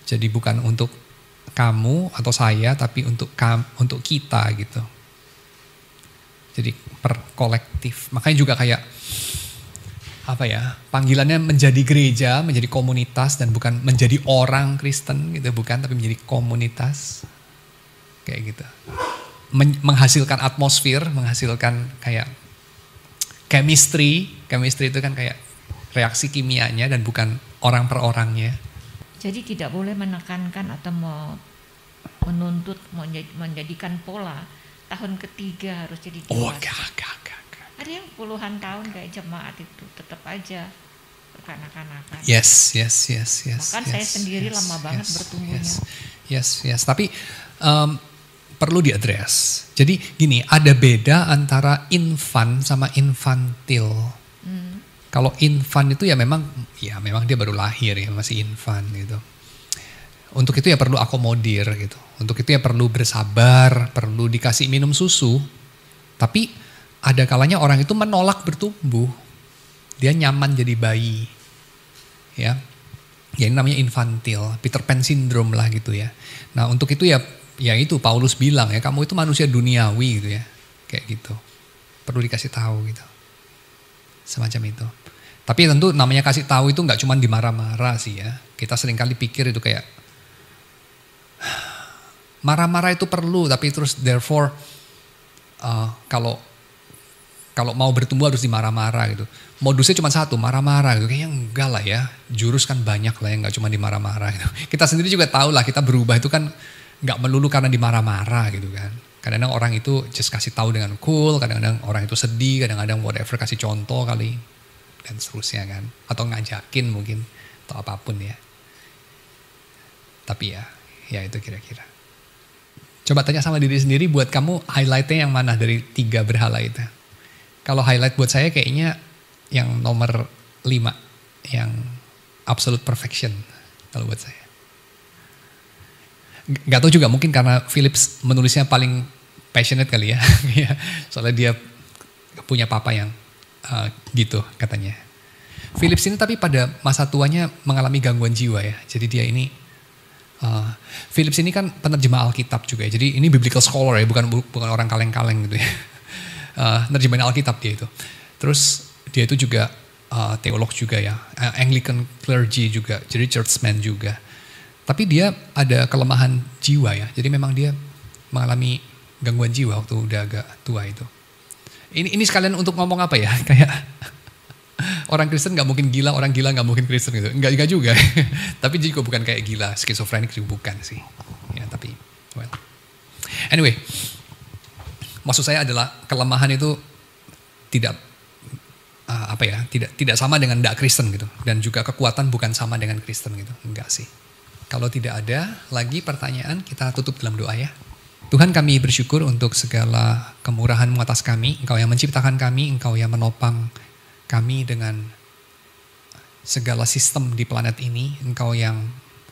Jadi bukan untuk kamu atau saya, tapi untuk kita gitu. Jadi per kolektif. Makanya juga kayak panggilannya menjadi gereja, menjadi komunitas, dan bukan menjadi orang Kristen gitu, bukan, tapi menjadi komunitas kayak gitu. Menghasilkan atmosfer, menghasilkan kayak chemistry itu kan kayak reaksi kimianya dan bukan orang per orangnya. Jadi tidak boleh menekankan atau menuntut menjadikan pola tahun ketiga harus jadi dewasa. Oh, enggak. Ada yang puluhan tahun kayak jemaat itu tetap aja berkanak-kanakan. Yes. Bahkan saya sendiri lama banget bertumbuhnya. Yes. Tapi perlu diadres. Jadi gini, ada beda antara infant sama infantil. Kalau infant itu ya memang dia baru lahir ya, masih infant gitu. Untuk itu ya perlu akomodir gitu. Untuk itu ya perlu bersabar, perlu dikasih minum susu. Tapi ada kalanya orang itu menolak bertumbuh. Dia nyaman jadi bayi. Ya. Ya ini namanya infantil, Peter Pan syndrome lah gitu ya. Nah, untuk itu ya itu Paulus bilang ya, kamu itu manusia duniawi gitu ya. Kayak gitu. Perlu dikasih tahu gitu. Semacam itu. Tapi tentu namanya kasih tahu itu nggak cuma dimarah-marah sih ya. Kita seringkali pikir itu kayak marah-marah itu perlu, tapi terus therefore kalau mau bertumbuh harus dimarah-marah gitu. Modusnya cuma satu, marah-marah gitu. Kayaknya enggak lah ya. Jurus kan banyak lah ya, nggak cuma dimarah-marah gitu. Kita sendiri juga tahu lah, kita berubah itu kan nggak melulu karena dimarah-marah gitu kan. Kadang-kadang orang itu just kasih tahu dengan cool, kadang-kadang orang itu sedih, kadang-kadang whatever, kasih contoh kali. Dan seterusnya kan. Atau ngajakin mungkin, atau apapun ya. Tapi ya itu kira-kira. Coba tanya sama diri sendiri, buat kamu highlightnya yang mana dari 3 berhala itu? Kalau highlight buat saya kayaknya yang nomor 5, yang absolute perfection kalau buat saya. Gak tahu juga, mungkin karena Phillips menulisnya paling passionate kali ya. Soalnya dia punya papa yang gitu katanya. Phillips ini tapi pada masa tuanya mengalami gangguan jiwa ya. Jadi dia ini, Phillips ini kan penerjemah Alkitab juga ya. Jadi ini biblical scholar ya, bukan orang kaleng-kaleng gitu ya. Nerjemahin Alkitab dia itu. Terus dia itu juga teolog juga ya, Anglican clergy juga, jadi churchman juga. Tapi dia ada kelemahan jiwa ya, jadi memang dia mengalami gangguan jiwa waktu udah agak tua itu. Ini sekalian untuk ngomong apa ya, kayak orang Kristen gak mungkin gila, orang gila gak mungkin Kristen gitu. Enggak juga, tapi dia juga bukan kayak gila, skizofrenik juga bukan sih. Ya tapi, well. Anyway, maksud saya adalah kelemahan itu tidak tidak sama dengan tidak Kristen gitu, dan juga kekuatan bukan sama dengan Kristen gitu, enggak sih. Kalau tidak ada lagi pertanyaan, kita tutup dalam doa ya. Tuhan, kami bersyukur untuk segala kemurahan-Mu atas kami. Engkau yang menciptakan kami, Engkau yang menopang kami dengan segala sistem di planet ini. Engkau yang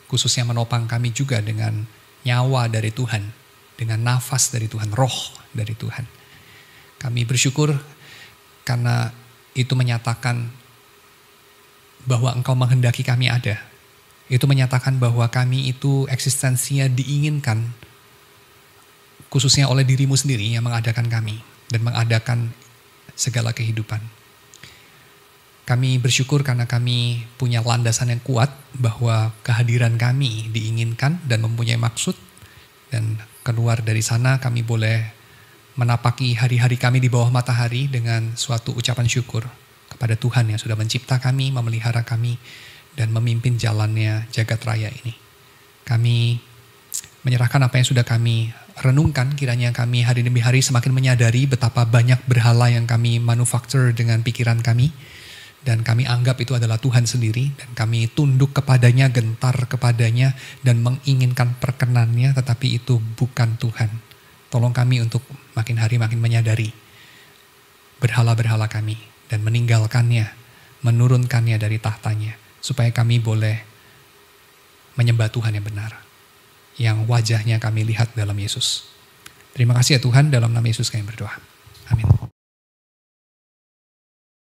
khususnya menopang kami juga dengan nyawa dari Tuhan, dengan nafas dari Tuhan, roh dari Tuhan. Kami bersyukur karena itu menyatakan bahwa Engkau menghendaki kami ada. Itu menyatakan bahwa kami itu eksistensinya diinginkan khususnya oleh diri-Mu sendiri yang mengadakan kami dan mengadakan segala kehidupan. Kami bersyukur karena kami punya landasan yang kuat bahwa kehadiran kami diinginkan dan mempunyai maksud, dan keluar dari sana kami boleh menapaki hari-hari kami di bawah matahari dengan suatu ucapan syukur kepada Tuhan yang sudah mencipta kami, memelihara kami, dan memimpin jalannya jagat raya ini. Kami menyerahkan apa yang sudah kami renungkan, kiranya kami hari demi hari semakin menyadari betapa banyak berhala yang kami manufaktur dengan pikiran kami, dan kami anggap itu adalah Tuhan sendiri, dan kami tunduk kepadanya, gentar kepadanya, dan menginginkan perkenannya, tetapi itu bukan Tuhan. Tolong kami untuk makin hari makin menyadari berhala-berhala kami, dan meninggalkannya, menurunkannya dari tahtanya, supaya kami boleh menyembah Tuhan yang benar, yang wajahnya kami lihat dalam Yesus. Terima kasih ya Tuhan, dalam nama Yesus kami berdoa. Amin.